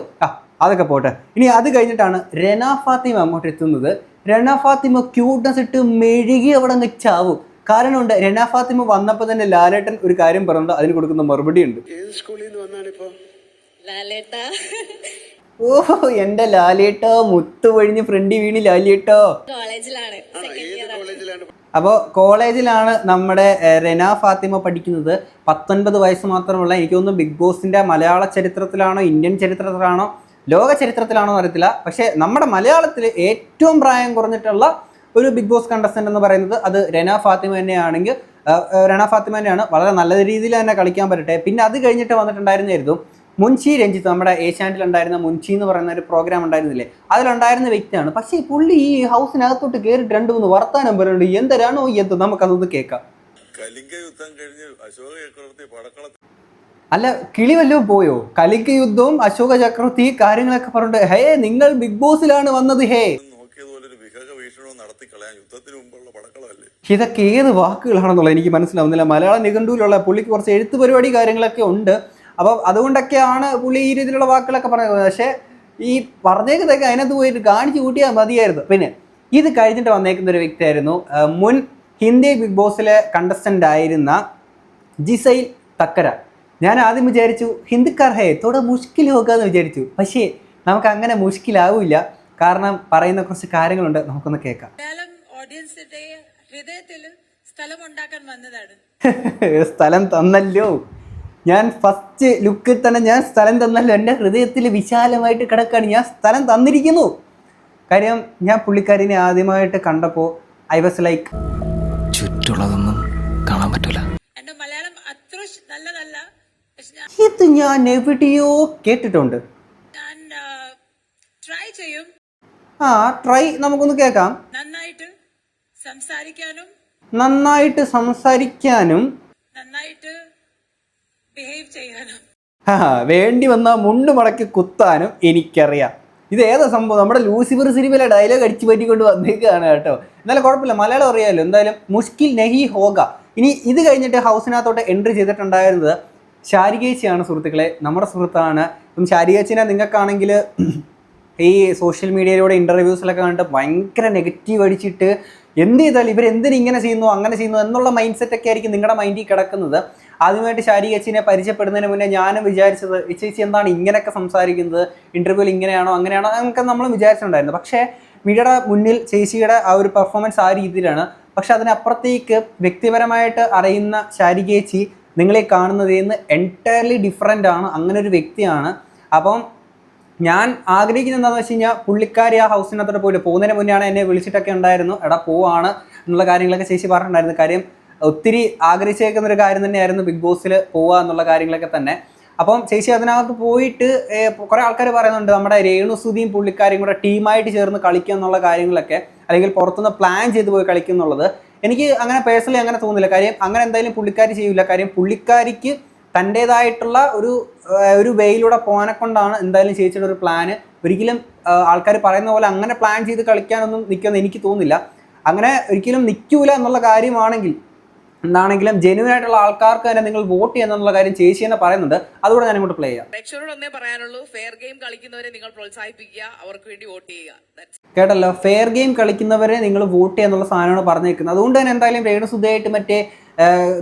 [SPEAKER 1] അതൊക്കെ പോട്ടെ. ഇനി അത് കഴിഞ്ഞിട്ടാണ് രന ഫാത്തിമ അങ്ങോട്ട് എത്തുന്നത്. രന ഫാത്തിമ ക്യൂട്ട്നെസ് ഇട്ട് മെഴുകി അവിടെ അങ്ങ് ചാവും. കാരണമുണ്ട്. രന ഫാത്തിമ വന്നപ്പോൾ തന്നെ ലാലേട്ടൻ ഒരു കാര്യം പറഞ്ഞിട്ട് അതിന് കൊടുക്കുന്ന മറുപടി ഉണ്ട്.
[SPEAKER 7] ഏത് സ്കൂളിൽ നിന്ന് വന്നാണിപ്പോ?
[SPEAKER 6] ലാലേട്ടാ,
[SPEAKER 1] ഓഹോ, എന്റെ ലാലേട്ടോ, മുത്തു പൊഴിഞ്ഞ് ഫ്രണ്ടി വീണ് ലാലേട്ടോ.
[SPEAKER 6] കോളേജിലാണ്,
[SPEAKER 1] അപ്പോൾ കോളേജിലാണ് നമ്മുടെ രന ഫാത്തിമ പഠിക്കുന്നത്. 19 വയസ്സ് മാത്രമുള്ള, എനിക്ക് തോന്നുന്നു ബിഗ് ബോസിന്റെ മലയാള ചരിത്രത്തിലാണോ ഇന്ത്യൻ ചരിത്രത്തിലാണോ ലോക ചരിത്രത്തിലാണോ അറിയത്തില്ല, പക്ഷേ നമ്മുടെ മലയാളത്തിൽ ഏറ്റവും പ്രായം കുറഞ്ഞിട്ടുള്ള ഒരു ബിഗ് ബോസ് കണ്ടസ്റ്റന്റ് എന്ന് പറയുന്നത് അത് രന ഫാത്തിമ തന്നെയാണെങ്കിൽ രന ഫാത്തിമ തന്നെയാണ്. വളരെ നല്ല രീതിയിൽ തന്നെ കളിക്കാൻ പറ്റട്ടെ. പിന്നെ അത് കഴിഞ്ഞിട്ട് വന്നിട്ടുണ്ടായിരുന്നായിരുന്നു മുൻഷി രഞ്ജിത്ത്. നമ്മുടെ ഏഷ്യാനെറ്റിൽ ഉണ്ടായിരുന്ന മുൻഷി എന്ന് പറയുന്ന ഒരു പ്രോഗ്രാം ഉണ്ടായിരുന്നില്ലേ, അതിലുണ്ടായിരുന്ന വ്യക്തിയാണ്. പക്ഷേ പുള്ളി ഈ ഹൗസിനകത്തോട്ട് കയറിയിട്ട് 2-3 വർത്താനം പറയുന്നുണ്ട്. എന്തരാണോ എന്ത്, നമുക്കതൊന്ന് കേൾക്കാം. അല്ല, കിളി വല്ലതും പോയോ? കലിംഗ യുദ്ധവും അശോക ചക്രവർത്തി കാര്യങ്ങളൊക്കെ പറഞ്ഞിട്ട് ഹേ നിങ്ങൾ ബിഗ് ബോസിലാണ് വന്നത്, ഹേ ഇതൊക്കെ ഏത് വാക്കുകളാണെന്നുള്ളത് എനിക്ക് മനസ്സിലാവുന്നില്ല. മലയാള നിഘണ്ടുവിലുള്ള പുള്ളിക്ക് കുറച്ച് എഴുത്ത് പരിപാടി കാര്യങ്ങളൊക്കെ ഉണ്ട്. അപ്പം അതുകൊണ്ടൊക്കെയാണ് പുള്ളി ഈ രീതിയിലുള്ള വാക്കുകളൊക്കെ പറഞ്ഞത്. പക്ഷേ ഈ പറഞ്ഞേക്കുന്നതൊക്കെ അതിനകത്ത് പോയിട്ട് കാണിച്ചു കൂട്ടിയാൽ മതിയായിരുന്നു. പിന്നെ ഇത് കഴിഞ്ഞിട്ട് വന്നേക്കുന്ന ഒരു വ്യക്തിയായിരുന്നു മുൻ ഹിന്ദി ബിഗ് ബോസിലെ കണ്ടസ്റ്റൻ്റ് ആയിരുന്ന ജിസൈൽ തക്കര. ഞാൻ ആദ്യം വിചാരിച്ചു ഹിന്ദിക്കാർ ഹേ തോടെ മുഷ്കിൽ ഹോക്കാന്ന് വിചാരിച്ചു. പക്ഷേ നമുക്ക് അങ്ങനെ മുഷ്കിലാവില്ല. കാരണം പറയുന്ന കുറച്ച് കാര്യങ്ങളുണ്ട്, നമുക്കൊന്ന് കേൾക്കാം. സ്ഥലം തന്നല്ലോ, ഞാൻ ഫസ്റ്റ് ലുക്കിൽ തന്നെ ഞാൻ സ്ഥലം തന്നല്ലോ. എൻ്റെ ഹൃദയത്തിൽ വിശാലമായിട്ട് കിടക്കാണ്, ഞാൻ സ്ഥലം തന്നിരിക്കുന്നു. കാര്യം ഞാൻ പുള്ളിക്കാരിനെ ആദ്യമായിട്ട് കണ്ടപ്പോൾ ഐ വാസ് ലൈക്ക്
[SPEAKER 8] ചുറ്റുള്ളതൊന്നും കാണാൻ പറ്റില്ല.
[SPEAKER 1] ഇത് ഞാൻ എവിടെയോ കേട്ടിട്ടുണ്ട്. ട്രൈ നമുക്കൊന്ന് കേൾക്കാം. നന്നായിട്ട് സംസാരിക്കാനും വേണ്ടി വന്ന മുണ്ട് മടക്കി കുത്താനും എനിക്കറിയാം. ഇത് ഏതാ സംഭവം? നമ്മുടെ ലൂസിഫർ സിനിമയിലെ ഡയലോഗ് അടിച്ചു പറ്റിക്കൊണ്ട് വന്നേക്കാണ് കേട്ടോ. എന്നാലും കുഴപ്പമില്ല, മലയാളം അറിയാമല്ലോ. എന്തായാലും മുഷ്കിൽ നഹി ഹോഗ. ഇനി ഇത് കഴിഞ്ഞിട്ട് ഹൗസിനകത്തോട്ട് എൻട്രി ചെയ്തിട്ടുണ്ടായിരുന്നത് ശാരികേച്ചിയാണ് സുഹൃത്തുക്കളെ, നമ്മുടെ സുഹൃത്താണ്. ഇപ്പം ശാരികേച്ചിനെ നിങ്ങൾക്കാണെങ്കിൽ ഈ സോഷ്യൽ മീഡിയയിലൂടെ ഇൻ്റർവ്യൂസിലൊക്കെ കണ്ടിട്ട് ഭയങ്കര നെഗറ്റീവ് അടിച്ചിട്ട് എന്ത് ചെയ്താലും ഇവരെന്തിനും ഇങ്ങനെ ചെയ്യുന്നു അങ്ങനെ ചെയ്യുന്നു എന്നുള്ള മൈൻഡ് സെറ്റൊക്കെ ആയിരിക്കും നിങ്ങളുടെ മൈൻഡിൽ കിടക്കുന്നത്. ആദ്യമായിട്ട് ശാരികേച്ചിനെ പരിചയപ്പെടുന്നതിന് മുന്നേ ഞാനും വിചാരിച്ചത് ചേച്ചി എന്താണ് ഇങ്ങനെയൊക്കെ സംസാരിക്കുന്നത്, ഇൻ്റർവ്യൂവിൽ ഇങ്ങനെയാണോ അങ്ങനെയാണോ എന്നൊക്കെ നമ്മൾ വിചാരിച്ചിട്ടുണ്ടായിരുന്നു. പക്ഷേ മീഡിയയുടെ മുന്നിൽ ചേച്ചിയുടെ ആ ഒരു പെർഫോമൻസ് ആ രീതിയിലാണ്. പക്ഷെ അതിനപ്പുറത്തേക്ക് വ്യക്തിപരമായിട്ട് അറിയുന്ന ശാരിക ചേച്ചി നിങ്ങളെ കാണുന്നതിൽ നിന്ന് എൻറ്റയർലി ഡിഫറെൻ്റ് ആണ്. അങ്ങനെ ഒരു വ്യക്തിയാണ്. അപ്പം ഞാൻ ആഗ്രഹിക്കുന്നത് എന്താണെന്ന് വെച്ച് കഴിഞ്ഞാൽ പുള്ളിക്കാരി ആ ഹൗസിനകത്തോട്ട് പോയിട്ട് പോകുന്നതിന് മുന്നെയാണ് എന്നെ വിളിച്ചിട്ടൊക്കെ ഉണ്ടായിരുന്നു, എടാ പോവാണ് എന്നുള്ള കാര്യങ്ങളൊക്കെ ചേച്ചി പറഞ്ഞിട്ടുണ്ടായിരുന്നു. കാര്യം ഒത്തിരി ആഗ്രഹിച്ചേക്കുന്ന ഒരു കാര്യം തന്നെയായിരുന്നു ബിഗ് ബോസിൽ പോവുക എന്നുള്ള കാര്യങ്ങളൊക്കെ തന്നെ. അപ്പം ചേച്ചി അതിനകത്ത് പോയിട്ട് കുറേ ആൾക്കാർ പറയുന്നുണ്ട് നമ്മുടെ രേണുസുതിയും പുള്ളിക്കാരിയും കൂടെ ടീമായിട്ട് ചേർന്ന് കളിക്കുക എന്നുള്ള കാര്യങ്ങളൊക്കെ, അല്ലെങ്കിൽ പുറത്തുനിന്ന് പ്ലാൻ ചെയ്ത് പോയി കളിക്കും എന്നുള്ളത് എനിക്ക് അങ്ങനെ പേഴ്സണലി അങ്ങനെ തോന്നുന്നില്ല. കാര്യം അങ്ങനെ എന്തായാലും പുള്ളിക്കാരി ചെയ്യില്ല. കാര്യം പുള്ളിക്കാരിക്ക് തൻ്റേതായിട്ടുള്ള ഒരു വേയിലൂടെ പോകാനെ കൊണ്ടാണ് എന്തായാലും ചേച്ചിയുടെ ഒരു പ്ലാന്. ഒരിക്കലും ആൾക്കാർ പറയുന്ന പോലെ അങ്ങനെ പ്ലാൻ ചെയ്ത് കളിക്കാനൊന്നും നിൽക്കുമെന്ന് എനിക്ക് തോന്നുന്നില്ല. അങ്ങനെ ഒരിക്കലും നിൽക്കൂല എന്നുള്ള കാര്യമാണെങ്കിൽ എന്താണെങ്കിലും ജെന്യൂൻ ആയിട്ടുള്ള ആൾക്കാർക്ക് തന്നെ നിങ്ങൾ വോട്ട് ചെയ്യുന്നുള്ള കാര്യം ചേച്ചി തന്നെ പറയുന്നുണ്ട്. അതുകൂടെ ഞാൻ ഇങ്ങോട്ട് പ്ലേ ചെയ്യാം.
[SPEAKER 9] പ്രേക്ഷകരോട് ഒന്നേ പറയാനുള്ളൂ, ഫെയർ ഗെയിം കളിക്കുന്നവരെ നിങ്ങൾ പ്രോത്സാഹിപ്പിക്കുക, അവർക്ക് വേണ്ടി വോട്ട് ചെയ്യുക.
[SPEAKER 1] കേട്ടല്ലോ, ഫെയർ ഗെയിം കളിക്കുന്നവരെ നിങ്ങൾ വോട്ട് ചെയ്യുക എന്നുള്ള സാധനമാണ് പറഞ്ഞേക്കുന്നത്. അതുകൊണ്ട് തന്നെ എന്തായാലും രേണുസുധയായിട്ട് മറ്റേ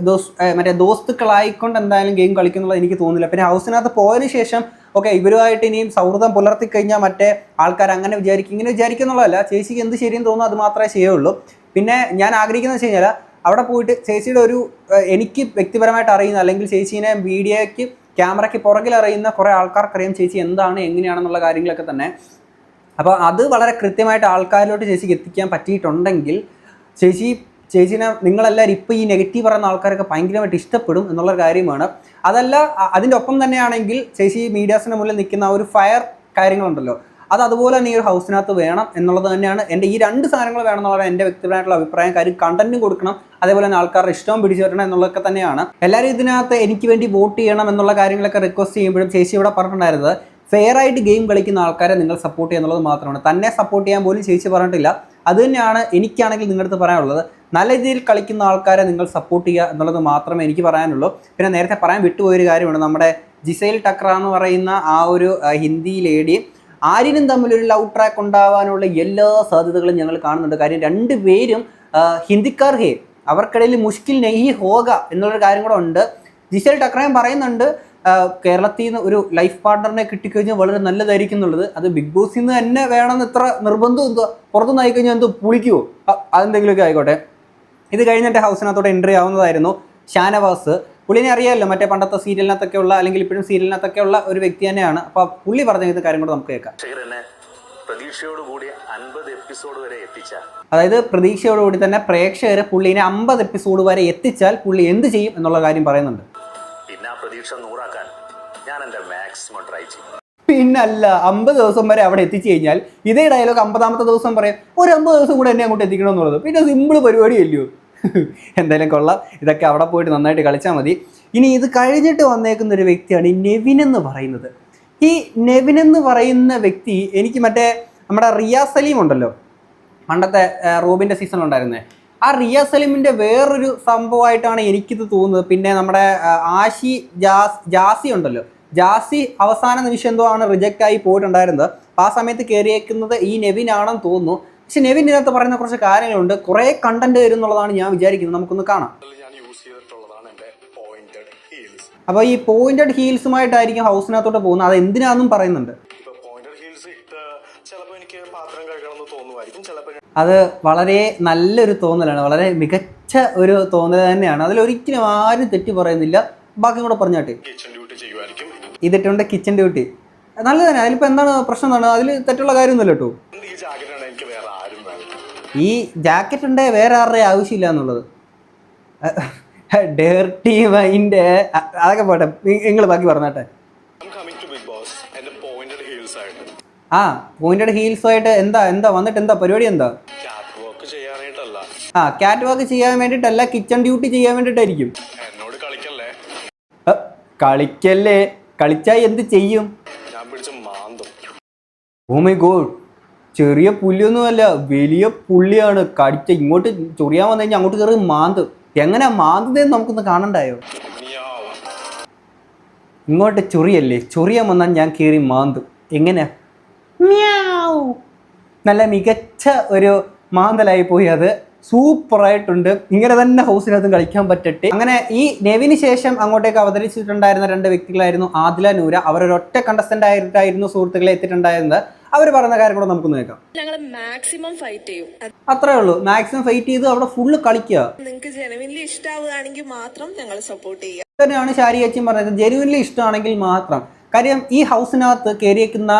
[SPEAKER 1] ദോസ്തുക്കളായിക്കൊണ്ട് എന്തായാലും ഗെയിം കളിക്കുന്നുള്ളത് എനിക്ക് തോന്നുന്നില്ല. പിന്നെ ഹൗസിനകത്ത് പോയതിനു ശേഷം ഓക്കെ ഇവരുമായിട്ട് ഇനിയും സൗഹൃദം പുലർത്തി കഴിഞ്ഞാൽ മറ്റേ ആൾക്കാർ അങ്ങനെ വിചാരിക്കും ഇങ്ങനെ വിചാരിക്കുന്നുള്ളതല്ല. ചേച്ചിക്ക് എന്ത് ശരിയെന്ന് തോന്നുന്നു അത് മാത്രമേ ചെയ്യുള്ളൂ. പിന്നെ ഞാൻ ആഗ്രഹിക്കുന്നത് വെച്ച് കഴിഞ്ഞാൽ അവിടെ പോയിട്ട് ചേച്ചിയുടെ ഒരു എനിക്ക് വ്യക്തിപരമായിട്ട് അറിയുന്ന അല്ലെങ്കിൽ ചേച്ചീനെ വീഡിയോയ്ക്ക് ക്യാമറയ്ക്ക് പുറകിൽ അറിയുന്ന കുറേ ആൾക്കാർക്കറിയാം ചേച്ചി എന്താണ് എങ്ങനെയാണെന്നുള്ള കാര്യങ്ങളൊക്കെ തന്നെ. അപ്പോൾ അത് വളരെ കൃത്യമായിട്ട് ആൾക്കാരിലോട്ട് ചേച്ചിക്ക് എത്തിക്കാൻ പറ്റിയിട്ടുണ്ടെങ്കിൽ ചേച്ചിനെ നിങ്ങളെല്ലാവരും ഇപ്പോൾ ഈ നെഗറ്റീവ് പറയുന്ന ആൾക്കാരൊക്കെ ഭയങ്കരമായിട്ട് ഇഷ്ടപ്പെടും എന്നുള്ളൊരു കാര്യമാണ്. അതല്ല അതിൻ്റെ ഒപ്പം തന്നെയാണെങ്കിൽ ചേച്ചി മീഡിയാസിന് മുന്നിൽ നിൽക്കുന്ന ആ ഒരു ഫയർ കാര്യങ്ങളുണ്ടല്ലോ, അത് അതുപോലെ തന്നെ ഈ ഒരു ഹൗസിനകത്ത് വേണം എന്നുള്ളത് തന്നെയാണ് എൻ്റെ ഈ രണ്ട് സാധനങ്ങൾ വേണം എന്നുള്ളതാണ് എൻ്റെ വ്യക്തിപരമായിട്ടുള്ള അഭിപ്രായം. കാര്യം കണ്ടന്റും കൊടുക്കണം, അതേപോലെ തന്നെ ആൾക്കാരുടെ ഇഷ്ടവും പിടിച്ചു വരണം എന്നുള്ളതൊക്കെ തന്നെയാണ്. എല്ലാവരും ഇതിനകത്ത് എനിക്ക് വേണ്ടി വോട്ട് ചെയ്യണം എന്നുള്ള കാര്യങ്ങളൊക്കെ റിക്വസ്റ്റ് ചെയ്യുമ്പോഴും ചേച്ചി ഇവിടെ പറഞ്ഞിട്ടുണ്ടായിരുന്നത് ഫെയർ ആയിട്ട് ഗെയിം കളിക്കുന്ന ആൾക്കാരെ നിങ്ങൾ സപ്പോർട്ട് ചെയ്യുക എന്നുള്ളത് മാത്രമാണ്. തന്നെ സപ്പോർട്ട് ചെയ്യാൻ പോലും ചേച്ചി പറഞ്ഞിട്ടില്ല. അത് തന്നെയാണ് എനിക്കാണെങ്കിൽ നിങ്ങളുടെ അടുത്ത് പറയാനുള്ളത്. നല്ല രീതിയിൽ കളിക്കുന്ന ആൾക്കാരെ നിങ്ങൾ സപ്പോർട്ട് ചെയ്യുക എന്നുള്ളത് മാത്രമേ എനിക്ക് പറയാനുള്ളൂ. പിന്നെ നേരത്തെ പറയാൻ വിട്ടുപോയൊരു കാര്യമാണ്, നമ്മുടെ ജിസൈൽ ടക്ര എന്ന് പറയുന്ന ആ ഒരു ഹിന്ദി ലേഡി ആര്യനും തമ്മിലൊരു ലവ് ട്രാക്ക് ഉണ്ടാവാനുള്ള എല്ലാ സാധ്യതകളും ഞങ്ങൾ കാണുന്നുണ്ട്. കാര്യം രണ്ടുപേരും ഹിന്ദിക്കാർ ഹേ, അവർക്കിടയിൽ മുഷ്കിൽ നെഹി ഹോഗ എന്നുള്ളൊരു കാര്യം കൂടെ ഉണ്ട്. ജിസൈൽ ടക്രയും പറയുന്നുണ്ട് കേരളത്തിൽ നിന്ന് ഒരു ലൈഫ് പാർട്ണറിനെ കിട്ടിക്കഴിഞ്ഞാൽ വളരെ നല്ലതായിരിക്കും എന്നുള്ളത്. അത് ബിഗ് ബോസിൽ നിന്ന് തന്നെ വേണമെന്ന് ഇത്ര നിർബന്ധം എന്തോ, പുറത്തുനിന്ന് ആയിക്കഴിഞ്ഞാൽ എന്തോ പുളിക്കുമോ, അതെന്തെങ്കിലുമൊക്കെ ആയിക്കോട്ടെ. ഇത് കഴിഞ്ഞിട്ട് ഹൗസിനകത്തോടെ എൻട്രി ആവുന്നതായിരുന്നു ഷാനവാസ്. പുള്ളിനെ അറിയാമല്ലോ, മറ്റേ പണ്ടത്തെ സീരിയലിനകത്തൊക്കെ ഉള്ള അല്ലെങ്കിൽ ഇപ്പോഴും സീരിയലിനകത്തൊക്കെ ഉള്ള ഒരു വ്യക്തി തന്നെയാണ്. അപ്പോൾ പുള്ളി പറഞ്ഞ കാര്യം കൂടെ നമുക്ക് കേൾക്കാം.
[SPEAKER 10] പ്രതീക്ഷയോടുകൂടി 50 എപ്പിസോഡ് വരെ എത്തിച്ച,
[SPEAKER 1] അതായത് പ്രതീക്ഷയോടുകൂടി തന്നെ പ്രേക്ഷകർ പുള്ളിനെ 50 എപ്പിസോഡ് വരെ എത്തിച്ചാൽ പുള്ളി എന്ത് ചെയ്യും എന്നുള്ള കാര്യം പറയുന്നുണ്ട്.
[SPEAKER 10] പിന്നെ ആ പ്രതീക്ഷ 100ആക്കാൻ ഞാൻ എൻ്റെ മാക്സിമം ട്രൈ ചെയ്യും.
[SPEAKER 1] പിന്നല്ല, 50 ദിവസം വരെ അവിടെ എത്തിച്ചു കഴിഞ്ഞാൽ ഇതേ ഡയലോഗ് 50ാമത്തെ ദിവസം പറയാം ഒരു 50 ദിവസം കൂടെ എന്നെ അങ്ങോട്ട് എത്തിക്കണം എന്നുള്ളത്. പിന്നെ സിമ്പിൾ പരിപാടിയല്ലയോ. എന്തായാലും കൊള്ളാം, ഇതൊക്കെ അവിടെ പോയിട്ട് നന്നായിട്ട് കളിച്ചാൽ മതി. ഇനി ഇത് കഴിഞ്ഞിട്ട് വന്നേക്കുന്ന ഒരു വ്യക്തിയാണ് ഈ നെവിൻ എന്ന് പറയുന്നത്. ഈ നെവിൻ എന്ന് പറയുന്ന വ്യക്തി എനിക്ക് മറ്റേ നമ്മുടെ റിയാസ് സലീം ഉണ്ടല്ലോ, പണ്ടത്തെ റോബിൻ്റെ സീസണിലുണ്ടായിരുന്നത്, ആ റിയാസ് സലീമിൻ്റെ വേറൊരു സംഭവമായിട്ടാണ് എനിക്കിത് തോന്നുന്നത്. പിന്നെ നമ്മുടെ ജാസി ഉണ്ടല്ലോ, ജാസി അവസാന നിമിഷം എന്തോ ആണ് റിജക്റ്റ് ആയി പോയിട്ടുണ്ടായിരുന്നത്. അപ്പോൾ ആ സമയത്ത് കയറിയേക്കുന്നത് ഈ നെവിൻ ആണെന്ന് തോന്നുന്നു. പക്ഷെ നെവിൻ ഇതിനകത്ത് പറയുന്ന കുറച്ച് കാര്യങ്ങളുണ്ട്, കുറേ കണ്ടന്റ് വരും എന്നുള്ളതാണ് ഞാൻ വിചാരിക്കുന്നത്. നമുക്കൊന്ന് കാണാം. അപ്പോൾ ഈ പോയിന്റഡ് ഹീൽസുമായിട്ടായിരിക്കും ഹൗസിനകത്തോട്ട് പോകുന്നത്. അത് എന്തിനാന്നും പറയുന്നുണ്ട്. അത് വളരെ നല്ലൊരു തോന്നലാണ്, വളരെ മികച്ച ഒരു തോന്നൽ തന്നെയാണ്. അതിലൊരിക്കലും ആരും തെറ്റി പറയുന്നില്ല. ബാക്കി കൂടെ പറഞ്ഞാട്ടെ. ഇതിട്ടുണ്ട് കിച്ചൺ ഡ്യൂട്ടി, നല്ലത് തന്നെ. അതിലിപ്പോൾ എന്താണ് പ്രശ്നം എന്നാണ്, അതിൽ തെറ്റുള്ള കാര്യമൊന്നുമില്ല കേട്ടോ. ഈ ജാക്കറ്റ് ഉണ്ടേ വേറെ ആരുടെ ആവശ്യമില്ല എന്നുള്ളത്. ഡേർട്ടി മൈൻഡ് അതൊക്കെ പോട്ടെ, നിങ്ങൾ ബാക്കി പറഞ്ഞാട്ടെ. ആ പോയിന്റഡ് ഹീൽസുമായിട്ട് എന്താ വന്നിട്ട് എന്താ പരിപാടി? എന്താ ക്യാറ്റ് വാക്ക് ചെയ്യാൻ വേണ്ടിയിട്ടല്ല, കിച്ചൺ ഡ്യൂട്ടി ചെയ്യാൻ വേണ്ടിയിട്ടായിരിക്കും. കളിക്കല്ലേ, കളിച്ചാൽ എന്ത് ചെയ്യും? ഓ മൈ ഗോഡ്, ചെറിയ പുല്ലിയൊന്നുമല്ല, വലിയ പുള്ളിയാണ്. കടിച്ച ഇങ്ങോട്ട് ചൊറിയാൻ വന്നു കഴിഞ്ഞാൽ അങ്ങോട്ട് കയറി മാന്ത്. എങ്ങനെ മാന്തതെന്ന് നമുക്കൊന്ന് കാണണ്ടായോ? ഇങ്ങോട്ട് ചൊറിയല്ലേ, ചൊറിയാൻ വന്നാൽ ഞാൻ കയറി മാന്തും. എങ്ങനെ? നല്ല മികച്ച ഒരു മാന്തലായി പോയി. അത് സൂപ്പറായിട്ടുണ്ട്. ഇങ്ങനെ തന്നെ ഹൗസിനകത്തും കളിക്കാൻ പറ്റട്ടെ. അങ്ങനെ ഈ നെവിന് ശേഷം അങ്ങോട്ടേക്ക് അവതരിച്ചിട്ടുണ്ടായിരുന്ന 2 വ്യക്തികളായിരുന്നു ആദില, നൂര. അവരൊരൊറ്റ കണ്ടസ്റ്റന്റ് ആയിട്ടായിരുന്നു സുഹൃത്തുക്കളെ എത്തിയിട്ടുണ്ടായിരുന്നത്. അവർ പറയുന്ന കാര്യം കൂടെ നമുക്കൊന്ന് കേൾക്കാം.
[SPEAKER 6] ഞങ്ങൾ മാക്സിമം ഫൈറ്റ് ചെയ്യും.
[SPEAKER 1] അത്രേ ഉള്ളൂ, മാക്സിമം ഫൈറ്റ് ചെയ്ത് അവിടെ ഫുള്ള് കളിക്കുക.
[SPEAKER 6] നിങ്ങൾക്ക് ജെനുവിൻലി ഇഷ്ടാവുകയാണെങ്കിൽ മാത്രം ഞങ്ങൾ സപ്പോർട്ട് ചെയ്യുക.
[SPEAKER 1] തന്നെയാണ് ഷാരി ചേച്ചി പറഞ്ഞത്, ജെനുവിൻലി ഇഷ്ടമാണെങ്കിൽ മാത്രം. കാര്യം ഈ ഹൗസിനകത്ത് കയറിയേക്കുന്ന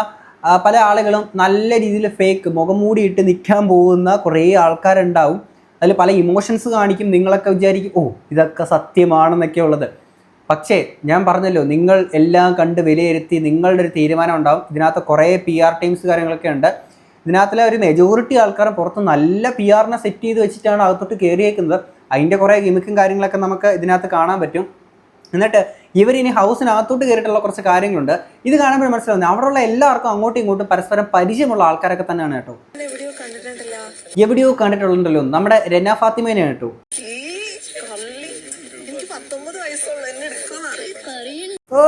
[SPEAKER 1] പല ആളുകളും നല്ല രീതിയിൽ ഫേക്ക് മുഖം മൂടിയിട്ട് നിൽക്കാൻ പോകുന്ന കുറേ ആൾക്കാരുണ്ടാവും. അതിൽ പല ഇമോഷൻസ് കാണിക്കും. നിങ്ങളൊക്കെ വിചാരിക്കും ഓ ഇതൊക്കെ സത്യമാണെന്നൊക്കെ ഉള്ളത്. പക്ഷേ ഞാൻ പറഞ്ഞല്ലോ, നിങ്ങൾ എല്ലാം കണ്ട് വിലയിരുത്തി നിങ്ങളുടെ ഒരു തീരുമാനം ഉണ്ടാവും. ഇതിനകത്ത് കുറേ PR ടീംസ് കാര്യങ്ങളൊക്കെ ഉണ്ട്. ഇതിനകത്തുള്ള ഒരു മെജോറിറ്റി ആൾക്കാരും പുറത്ത് നല്ല PR-നെ സെറ്റ് ചെയ്ത് വെച്ചിട്ടാണ് അകത്തോട്ട് കയറിയേക്കുന്നത്. അതിൻ്റെ കുറേ ഗിമിക്കും കാര്യങ്ങളൊക്കെ നമുക്ക് ഇതിനകത്ത് കാണാൻ പറ്റും. എന്നിട്ട് ഇവരിനി ഹൗസിനകത്തോട്ട് കയറിയിട്ടുള്ള കുറച്ച് കാര്യങ്ങളുണ്ട്. ഇത് കാണുമ്പോൾ മനസ്സിലാവുന്നത് അവിടെയുള്ള എല്ലാവർക്കും അങ്ങോട്ടും ഇങ്ങോട്ടും പരസ്പരം പരിചയമുള്ള ആൾക്കാരൊക്കെ തന്നെയാണ് കേട്ടോ. എവിടെയോ കണ്ടിട്ടുണ്ടല്ലോ, നമ്മുടെ രന ഫാത്തിമേനെയാണ് കേട്ടോ. ഓ